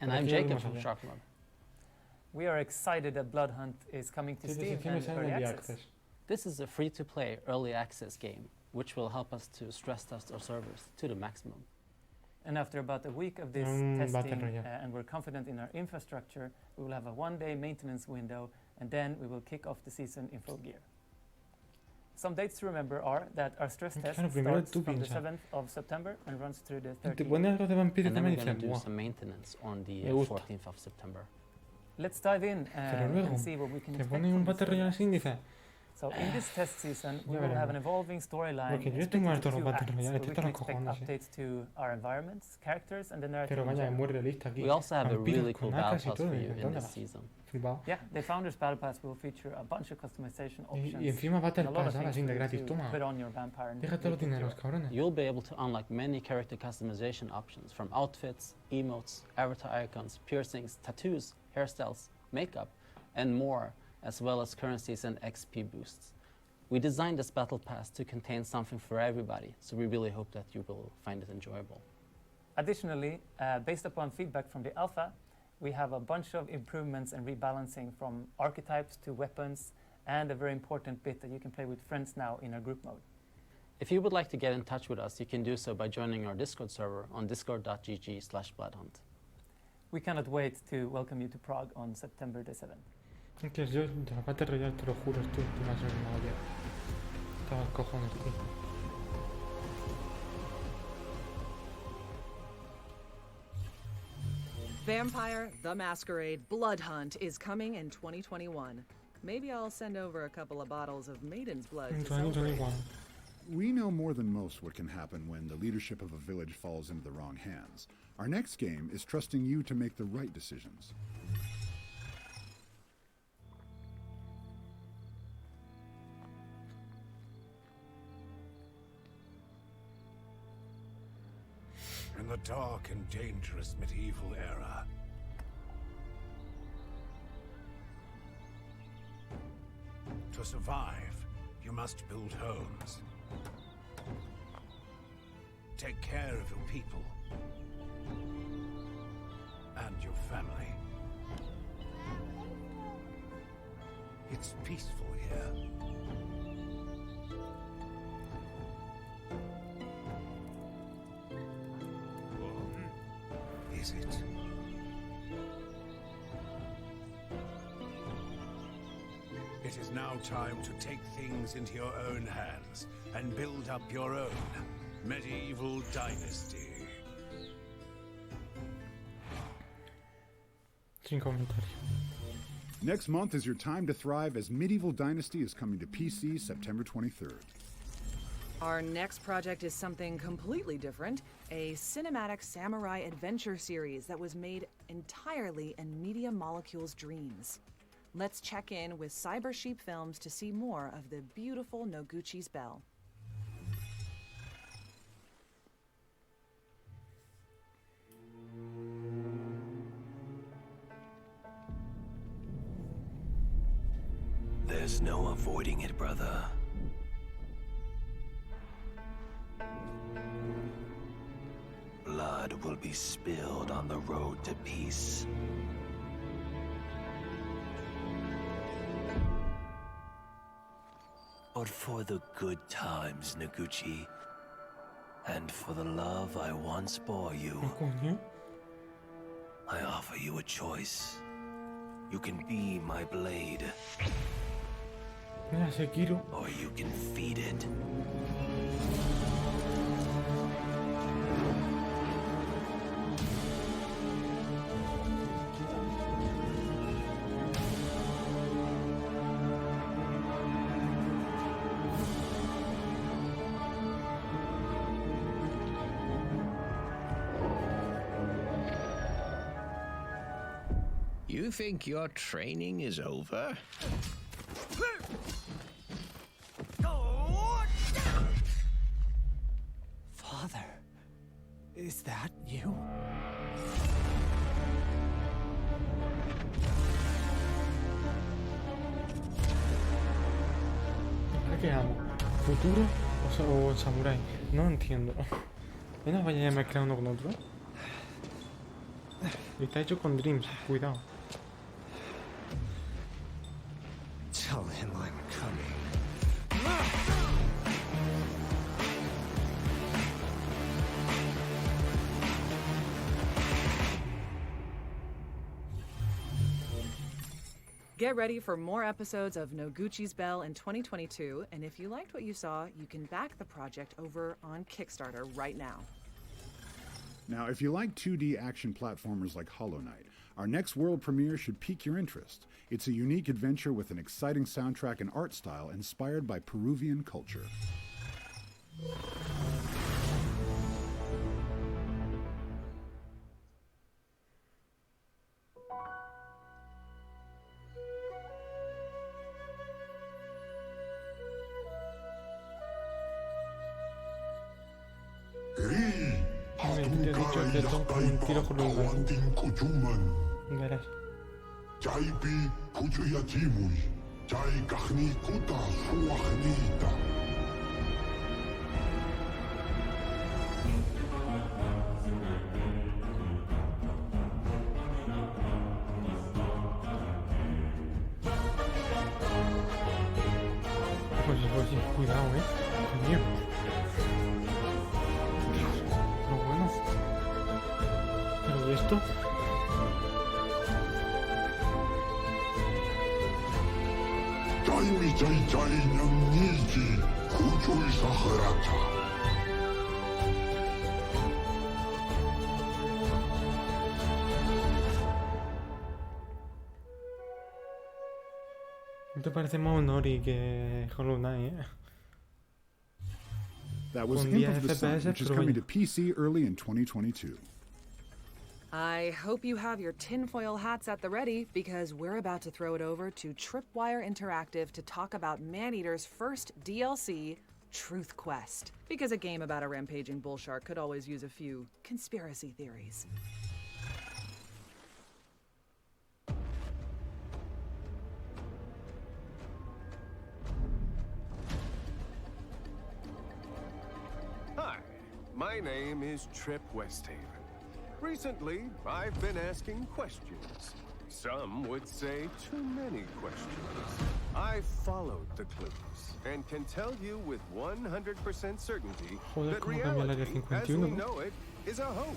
And I'm Jacob from Shark Mob. We are excited that Blood Hunt is coming to Steam and Early Access. This is a free-to-play early access game, which will help us to stress test our servers to the maximum. And after about a week of this testing, and we're confident in our infrastructure, we will have a one-day maintenance window, and then we will kick off the season in full gear. Some dates to remember are that our stress test starts from the 7th of September and runs through the 13th. And then we're going to do some maintenance on the 14th of September. Let's dive in and see what we can expect. So in this test season, we will have an evolving storyline split into 2 acts, where we can expect updates to our environments, characters, and the narrative in general. We also have a really cool battle pass for you in this season. Yeah, the Founders Battle Pass will feature a bunch of customization options y encima Battle Pass, ahora sin de gratis, to put on your vampire. Déjate los dineros, cabrones. You'll be able to unlock many character customization options, from outfits, emotes, avatar icons, piercings, tattoos, hairstyles, makeup, and more, as well as currencies and XP boosts. We designed this battle pass to contain something for everybody, so we really hope that you will find it enjoyable. Additionally, based upon feedback from the alpha, we have a bunch of improvements and rebalancing, from archetypes to weapons, and a very important bit that you can play with friends now in our group mode. If you would like to get in touch with us, you can do so by joining our Discord server on discord.gg/bloodhunt. We cannot wait to welcome you to Prague on September the 7th. Es que yo de la Battle Royale, te lo juro, estoy más animado ayer. Estaba cojones, tío. Vampire, the Masquerade, Blood Hunt is coming in 2021. Maybe I'll send over a couple of bottles of Maiden's Blood to celebrate. We know more than most what can happen when the leadership of a village falls into the wrong hands. Our next game is trusting you to make the right decisions. In the dark and dangerous medieval era, to survive, you must build homes. Take care of your people and your family. It's peaceful here. Is it? It is now time to take things into your own hands and build up your own medieval dynasty. Sin comentario. Next month is your time to thrive as Medieval Dynasty is coming to PC September 23rd. Our next project is something completely different, a cinematic samurai adventure series that was made entirely in Media Molecule's dreams. Let's check in with Cyber Sheep Films to see more of the beautiful Noguchi's Bell. There's no avoiding it, brother. Blood will be spilled on the road to peace. But for the good times, Noguchi, and for the love I once bore you, I offer you a choice. You can be my blade, or you can feed it. You think your training is over? Father, is that you? ¿Qué amo? ¿Futuro o samurái? No entiendo. ¿No nos vaya a mezclar uno con otro? Está hecho con Dreams, cuidado. Tell him I'm coming. Get ready for more episodes of Noguchi's Bell in 2022, and if you liked what you saw, you can back the project over on Kickstarter right now. Now, if you like 2D action platformers like Hollow Knight, our next world premiere should pique your interest. It's a unique adventure with an exciting soundtrack and art style inspired by Peruvian culture. Te he dicho que esto es un tiro por los lados. Verás. Pues sí, cuidado, coño. Pero bueno. ¿Pero y esto? ¿No te parece más Honori que Hollow Knight, That was Imp of the Sun, which is coming to PC early in 2022. I hope you have your tinfoil hats at the ready, because we're about to throw it over to Tripwire Interactive to talk about Maneater's first DLC, Truth Quest. Because a game about a rampaging bull shark could always use a few conspiracy theories. Hi, my name is Trip Westhaven. Recently, I've been asking questions. Some would say too many questions. I've followed the clues and can tell you with 100% certainty that reality, as we know it, is a hoax.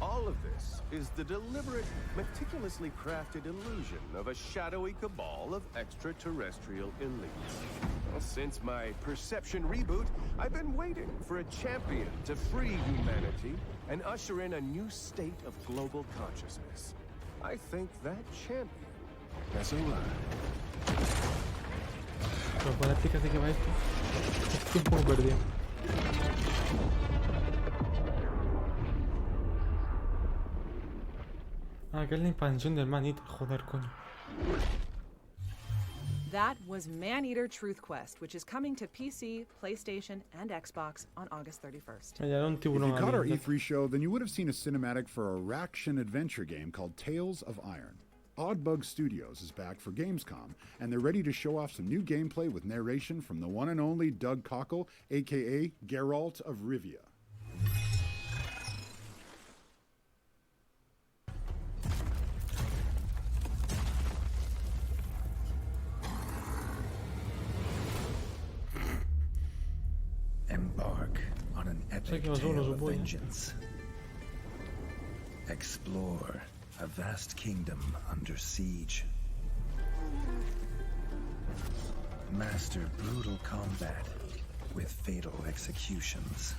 All of this is the deliberate, meticulously crafted illusion of a shadowy cabal of extraterrestrial elites. Well, since my perception reboot, I've been waiting for a champion to free humanity and usher in a new state of global consciousness. I think that champion has arrived. ¿Me puedes explicar de qué va esto? Estoy un poco perdido. Ah, que es la expansión del Man Eater. Joder, coño. That was Man-Eater Truth Quest, which is coming to PC, PlayStation, and Xbox on August 31st. If you caught our E3 show, then you would have seen a cinematic for a action adventure game called Tales of Iron. Oddbug Studios is back for Gamescom, and they're ready to show off some new gameplay with narration from the one and only Doug Cockle, aka Geralt of Rivia. Embark on an epic tale of vengeance. Explore a vast kingdom under siege. Master brutal combat with fatal executions.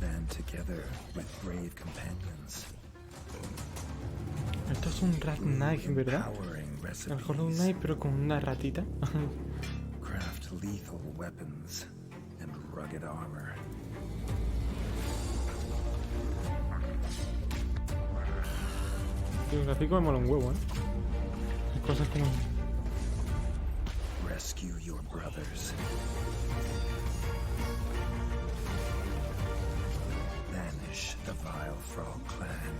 Band together with brave companions. Esto es un Rat Knife, ¿verdad? El Hollow Knight, pero con una ratita. Craft lethal weapons and rugged armor. El gráfico me mola un huevo, ¿eh? Hay cosas como... Rescue your brothers. Banish the vile Frog clan.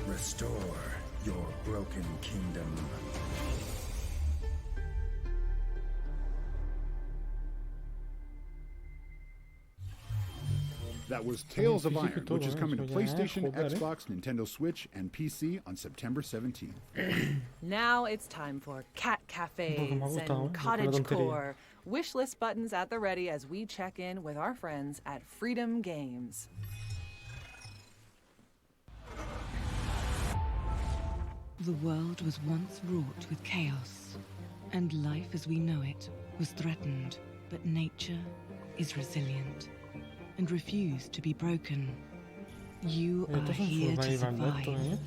Restore your broken kingdom. That was Tales of Iron, which is coming to PlayStation, Xbox, Nintendo Switch, and PC on September 17th. Now it's time for cat cafes and cottagecore. Wishlist buttons at the ready as we check in with our friends at Freedom Games. The world was once wrought with chaos, and life as we know it was threatened, but nature is resilient and refused to be broken. You are here to survive,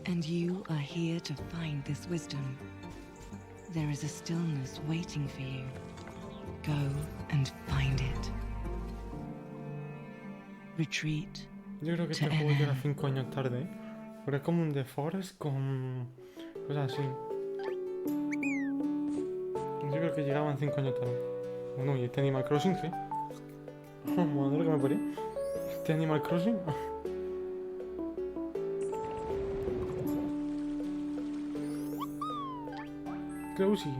and you are here to find this wisdom. There is a stillness waiting for you. Go and find it. Retreat. Yo creo que este juego llega 5 años tarde, ¿eh? Porque es como un The Forest con cosas así. Yo creo que llegaban 5 años tarde. Bueno, y este Animal Crossing, ¿sí? Madre que me parió. Este Animal Crossing. Closey.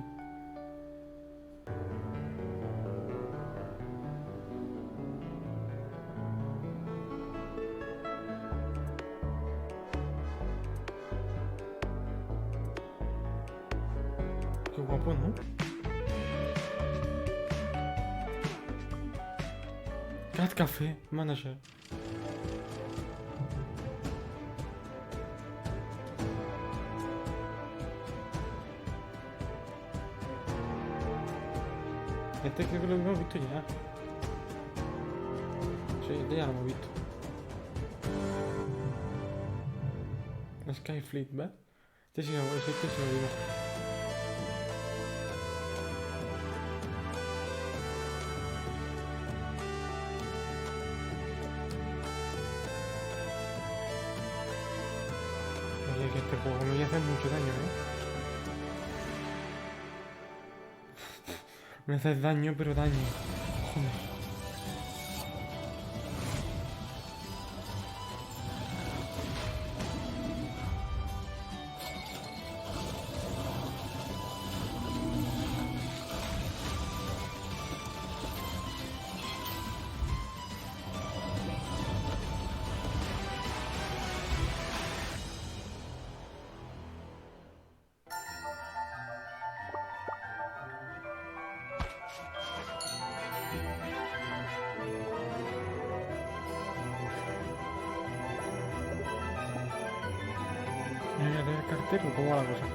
Qué guapo, ¿no? Cat Café Manager. Este creo que lo hemos visto ya. Sí, este ya lo hemos visto. Skyfleet, ¿ves? Este sí lo digo. Oye, que este juego me voy a hacer mucho daño, ¿eh? Me haces daño, pero daño. Joder. Cartero, ¿cómo va la cosa?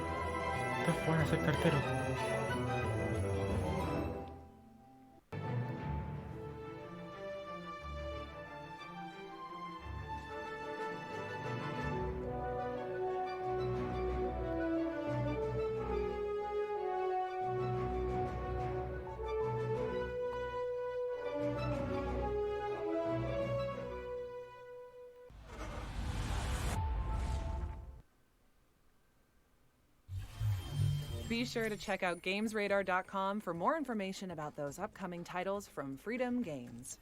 Estás jugando a ser cartero. Be sure to check out GamesRadar.com for more information about those upcoming titles from Freedom Games.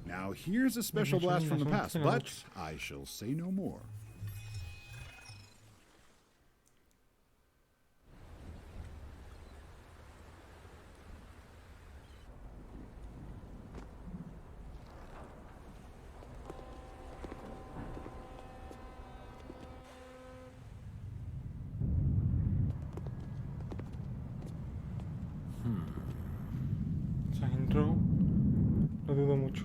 Now here's a special blast from the past, but I shall say no more. Intro, lo dudo mucho.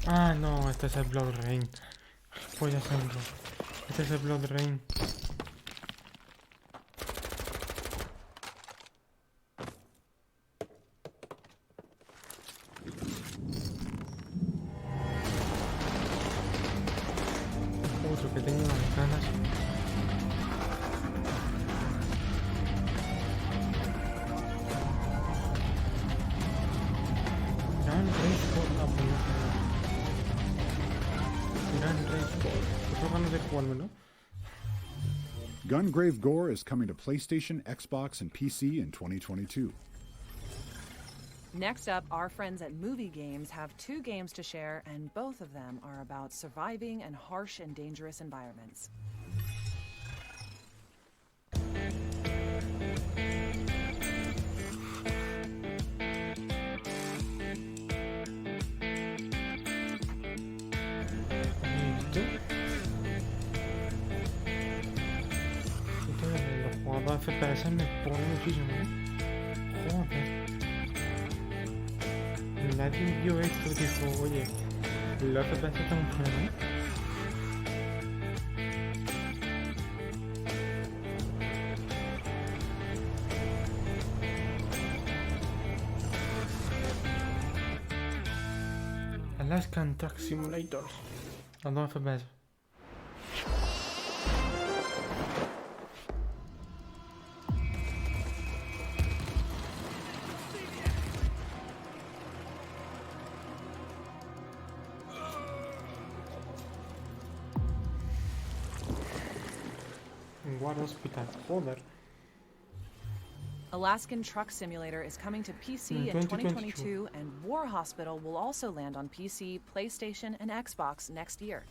Ah, no, este es el Blood Rain. Voy a hacerlo. Este es el Blood Rain. Otro que tengo unas ganas. Gran Race Gungrave Gore is coming to PlayStation, Xbox, and PC in 2022. Next up, our friends at Movie Games have 2 games to share, and both of them are about surviving in harsh and dangerous environments. Los FPS me pone muchísimo, ¿eh? Joder. Nadie vio esto y dijo, oye, los FPS están un problema, ¿eh? Alaskan Truck Simulator. Los 2 FPS. War Hospital, joder. Alaskan Truck Simulator is coming to PC in 2022, and War Hospital will also land on PC, PlayStation, and Xbox next year.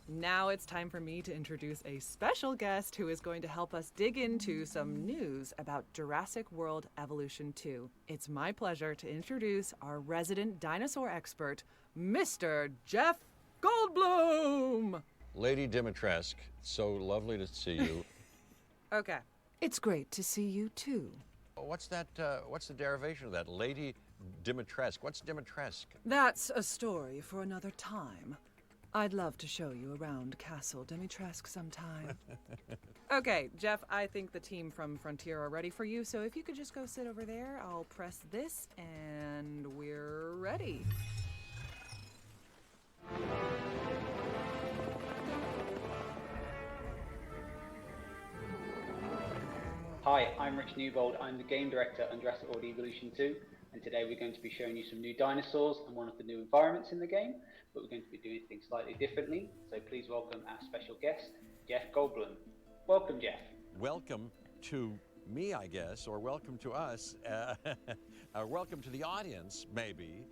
Now it's time for me to introduce a special guest who is going to help us dig into some news about Jurassic World Evolution 2. It's my pleasure to introduce our resident dinosaur expert, Mr. Jeff Goldblum! Lady Dimitrescu, so lovely to see you. Okay. It's great to see you too. What's that, what's the derivation of that? Lady Dimitrescu. What's Dimitrescu? That's a story for another time. I'd love to show you around Castle Dimitrescu sometime. Okay, Jeff, I think the team from Frontier are ready for you, so if you could just go sit over there, I'll press this, and we're ready. Hi, I'm Rich Newbold. I'm the game director on Jurassic World Evolution 2, and today we're going to be showing you some new dinosaurs and one of the new environments in the game, but we're going to be doing things slightly differently, so please welcome our special guest, Jeff Goldblum. Welcome, Jeff. Welcome to me, I guess, or welcome to us, welcome to the audience, maybe,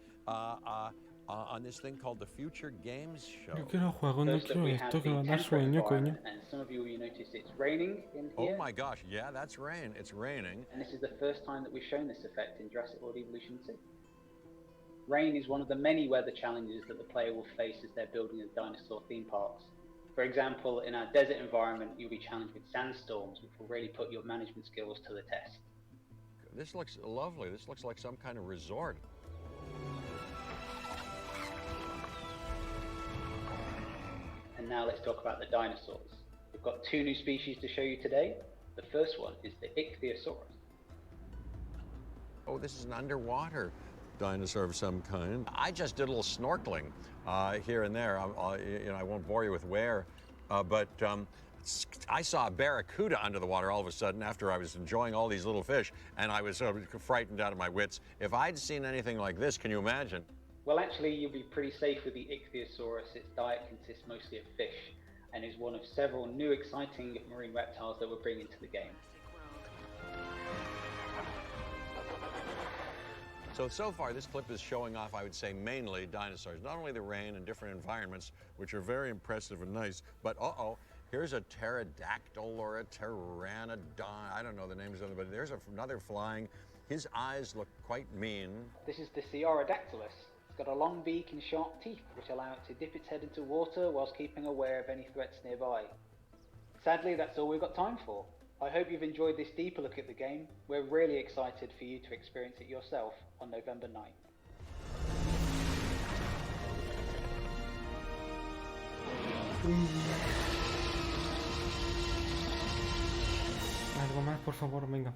on this thing called the Future Games Show. Yo quiero juego, no quiero esto que va a dar sueño, coño. And some of you will notice it's raining in here. Oh my gosh, yeah, that's rain. It's raining. And this is the first time that we've shown this effect in Jurassic World Evolution 2. Rain is one of the many weather challenges that the player will face as they're building the dinosaur theme parks. For example, in our desert environment, you'll be challenged with sandstorms, which will really put your management skills to the test. This looks lovely. This looks like some kind of resort. And now let's talk about the dinosaurs. We've got 2 new species to show you today. The first one is the Ichthyosaurus. Oh, this is an underwater dinosaur of some kind. I just did a little snorkeling here and there. I won't bore you with where but I saw a barracuda under the water all of a sudden after I was enjoying all these little fish, and I was frightened out of my wits. If I'd seen anything like this, can you imagine? Well, actually, you'll be pretty safe with the ichthyosaurus. Its diet consists mostly of fish and is one of several new exciting marine reptiles that we're bringing to the game. So far, this clip is showing off, I would say, mainly dinosaurs. Not only the rain and different environments, which are very impressive and nice, but here's a pterodactyl or a pteranodon. I don't know the names of them, but there's another flying. His eyes look quite mean. This is the Sciurodactylus. It's got a long beak and sharp teeth, which allow it to dip its head into water whilst keeping aware of any threats nearby. Sadly, that's all we've got time for. I hope you've enjoyed this deeper look at the game. We're really excited for you to experience it yourself on November 9th. Algo más, por favor, venga.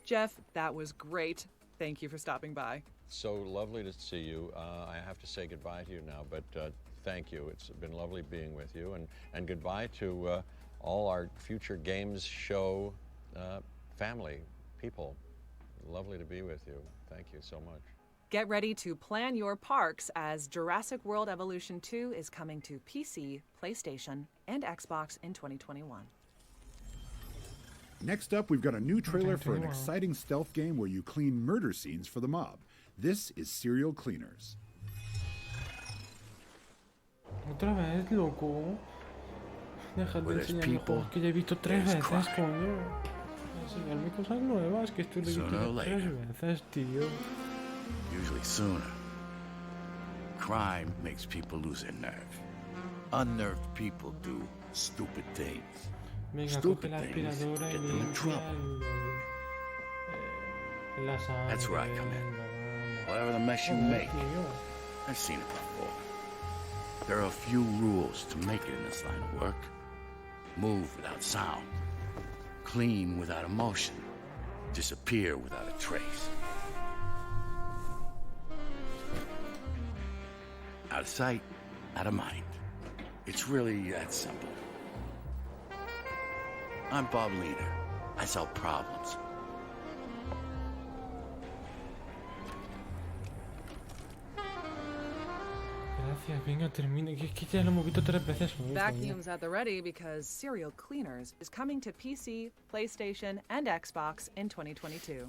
Jeff, that was great. Thank you for stopping by. So lovely to see you. I have to say goodbye to you now, but thank you. It's been lovely being with you, and goodbye to all our future games show family, people. Lovely to be with you. Thank you so much. Get ready to plan your parks as Jurassic World Evolution 2 is coming to PC, PlayStation, and Xbox in 2021. Next up, we've got a new trailer for an exciting stealth game where you clean murder scenes for the mob. This is Serial Cleaners. Otra vez, loco. Deja de enseñarme juegos que ya he visto 3 veces, coño. Enseñarme cosas nuevas, que esto lo he visto 3 veces, tío. Usually sooner. Crime makes people lose their nerve. Unnerved people do stupid things. Venga, Stupid coge la things aspiradora get y them in trouble. La sangre. That's where I come in. Whatever the mess you make, I've seen it before. There are a few rules to make it in this line of work. Move without sound. Clean without emotion. Disappear without a trace. Out of sight, out of mind. It's really that simple. I'm Bob Leader. I solve problems. Gracias, venga, termine. Que es que ya lo hemos visto 3 veces. Vacuums at the ready because Serial Cleaners is coming to PC, PlayStation, and Xbox in 2022.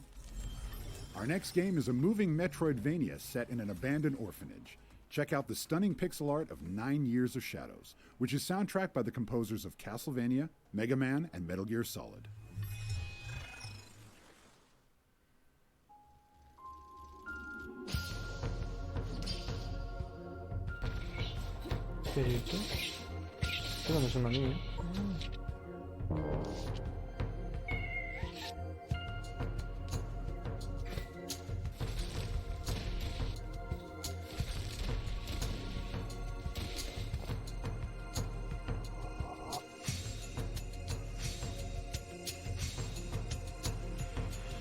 Our next game is a moving Metroidvania set in an abandoned orphanage. Check out the stunning pixel art of 9 Years of Shadows, which is soundtracked by the composers of Castlevania, Mega Man, and Metal Gear Solid. ¿Qué he dicho? Esto no es una niña.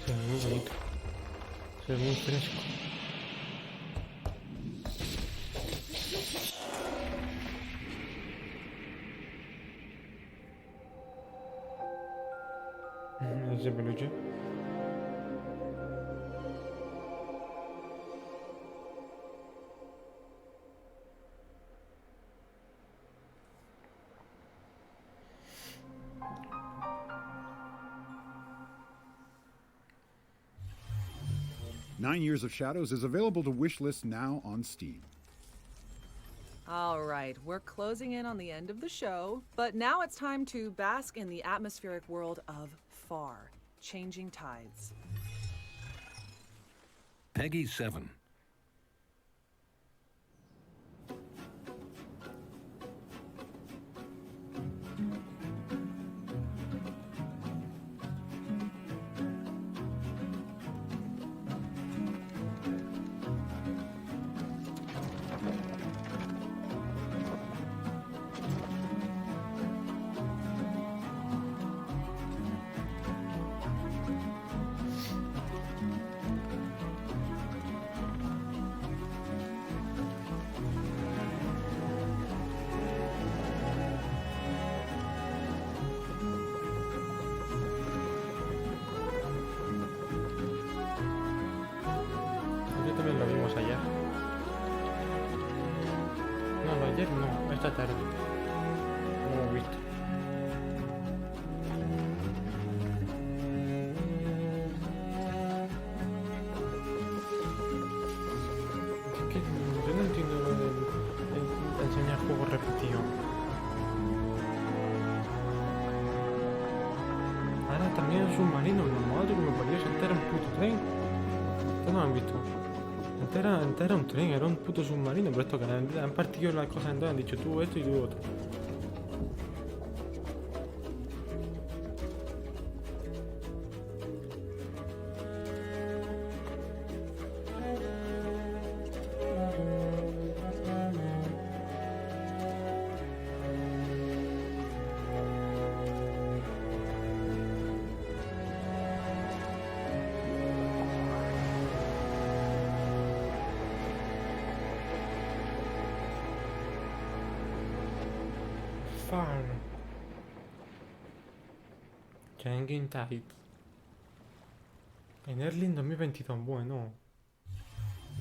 Se ve muy bonito. Se ve muy fresco. Ese peluche. Nine Years of Shadows is available to wishlist now on Steam. All right, we're closing in on the end of the show, but now it's time to bask in the atmospheric world of Far, Changing Tides. Peggy 7. ayer, no, esta tarde. No lo hemos visto. Es que yo no entiendo lo de enseñar juegos repetidos. Ahora también el submarino, normal, que me pareció si este era un puto tren. Esto no lo han visto. Antes era un tren, era un puto submarino, pero esto que han partido las cosas en dos, han dicho tú esto y tú otro. Farm. Changing Tide. En Early 2022, bueno.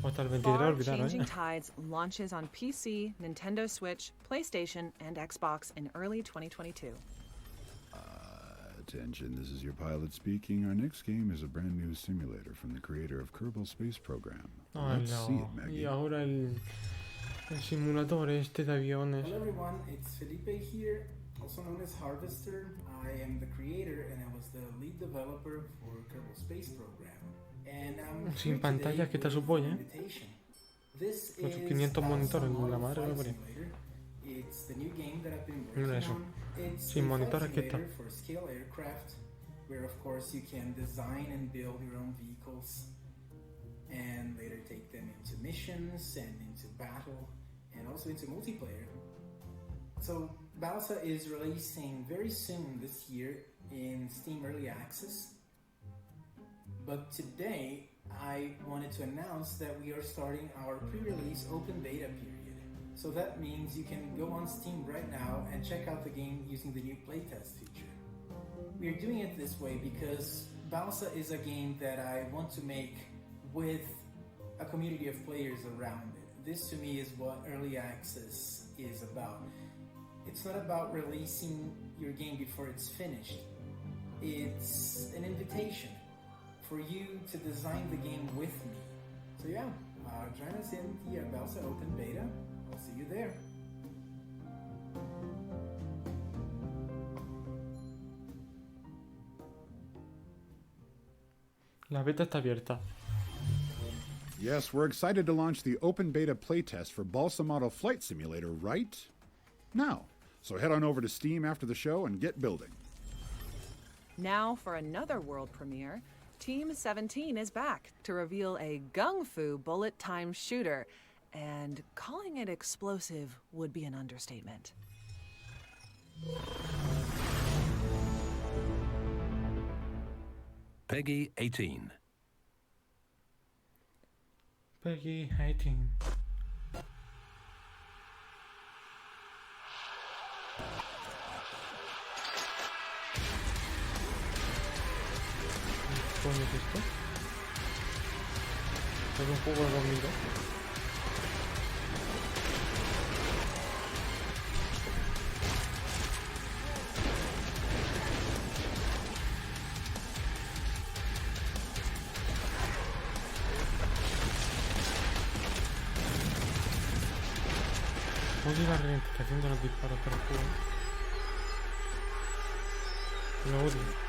O hasta el 23 Far olvidar, Changing Tides launches on PC, Nintendo Switch, PlayStation, and Xbox in early 2022. Attention, this is your pilot speaking. Our next game is a brand new simulator from the creator of Kerbal Space Program. Let's see it, Maggie. Y ahora el simulador este de aviones. Hello everyone, it's Felipe here, also known as Harvester. I am the creator and I was the lead developer for Kerbal Space Program. And I'm Sin pantalla, que te supone. Con sus 500 monitores, la madre que lo parió. It's the new game that I've been Mira working eso. on. It's Sin monitores que está. for scale aircraft, where of course you can design and build your own vehicles and later take them into missions and into battle and also into multiplayer. So Balsa is releasing very soon this year in Steam Early Access. But today I wanted to announce that we are starting our pre-release open beta period. So that means you can go on Steam right now and check out the game using the new playtest feature. We are doing it this way because Balsa is a game that I want to make with a community of players around it. This to me is what early access is about. It's not about releasing your game before it's finished. It's an invitation for you to design the game with me. So yeah, join us in the Balsa Open Beta. I'll see you there. La beta está abierta. Yes, we're excited to launch the open beta playtest for Balsa Model Flight Simulator right now. So head on over to Steam after the show and get building. Now for another world premiere, Team 17 is back to reveal a gung fu bullet time shooter, and calling it explosive would be an understatement. Peggy 18. Peggy 18. ¿Qué coño es esto? ¿Es un juego de 2002? Oye la ralentización de los disparos para el juego. Lo odio.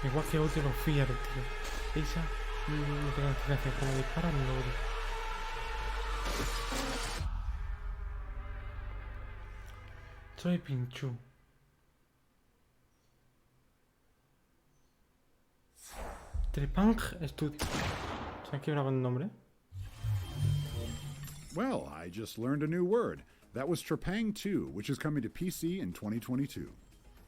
Igual que odio los fíjaros, tío. Esa ralentización como disparan lo odio. Soy Pinchu. Trepang Studio. ¿Se han quebrado el nombre? Well, I just learned a new word. That was Trepang 2, which is coming to PC in 2022.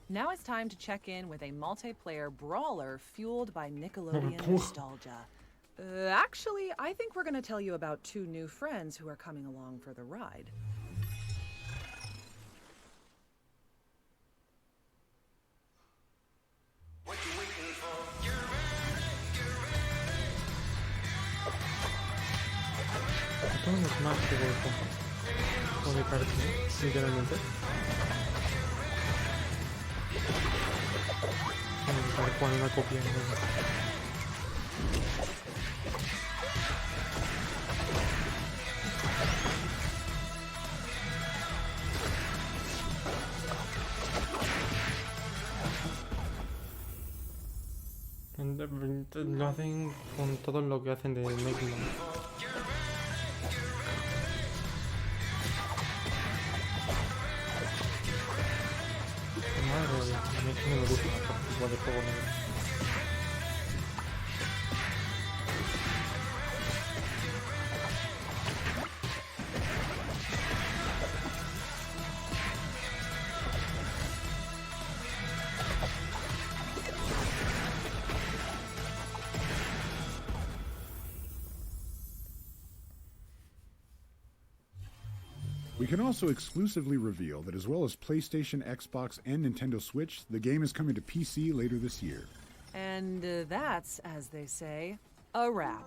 Now it's time to check in with a multiplayer brawler fueled by Nickelodeon nostalgia. Actually, I think we're going to tell you about two new friends who are coming along for the ride. Esto no es más que golpe. Por mi parte, literalmente. Tal cual una copia de nuevo. Lo hacen con todo lo que hacen de Mexico. Madre mía, a mí no me gusta este tipo de juego negro. We can also exclusively reveal that as well as PlayStation, Xbox, and Nintendo Switch, the game is coming to PC later this year. And that's, as they say, a wrap.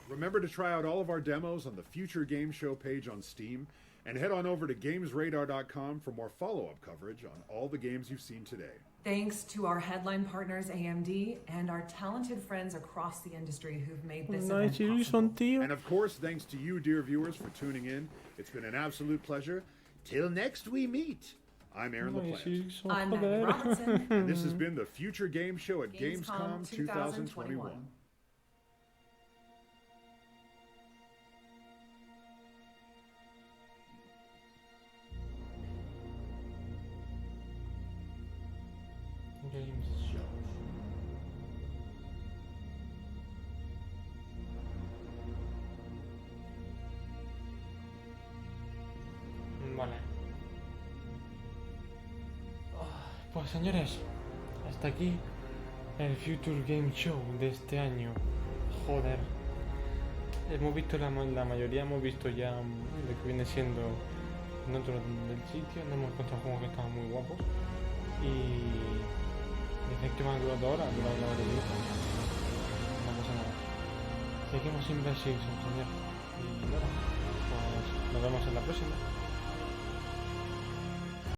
Remember to try out all of our demos on the Future Game Show page on Steam, and head on over to GamesRadar.com for more follow-up coverage on all the games you've seen today. Thanks to our headline partners AMD and our talented friends across the industry who've made this event possible. And of course, thanks to you, dear viewers, for tuning in. It's been an absolute pleasure. Till next we meet. I'm Aaron LaPlante. I'm Maggie Robertson. And this has been the Future Game Show at Gamescom 2021. Games Show. Vale. Pues señores, hasta aquí el Future Game Show de este año. Joder. Hemos visto la mayoría, hemos visto ya lo que viene siendo dentro del sitio. No hemos encontrado juegos que estaban muy guapos. Y dicen que van a durar 2 horas, durar una hora y media. No pasa nada. Seguimos sin Brasil, señor. Y nada, pues nos vemos en la próxima.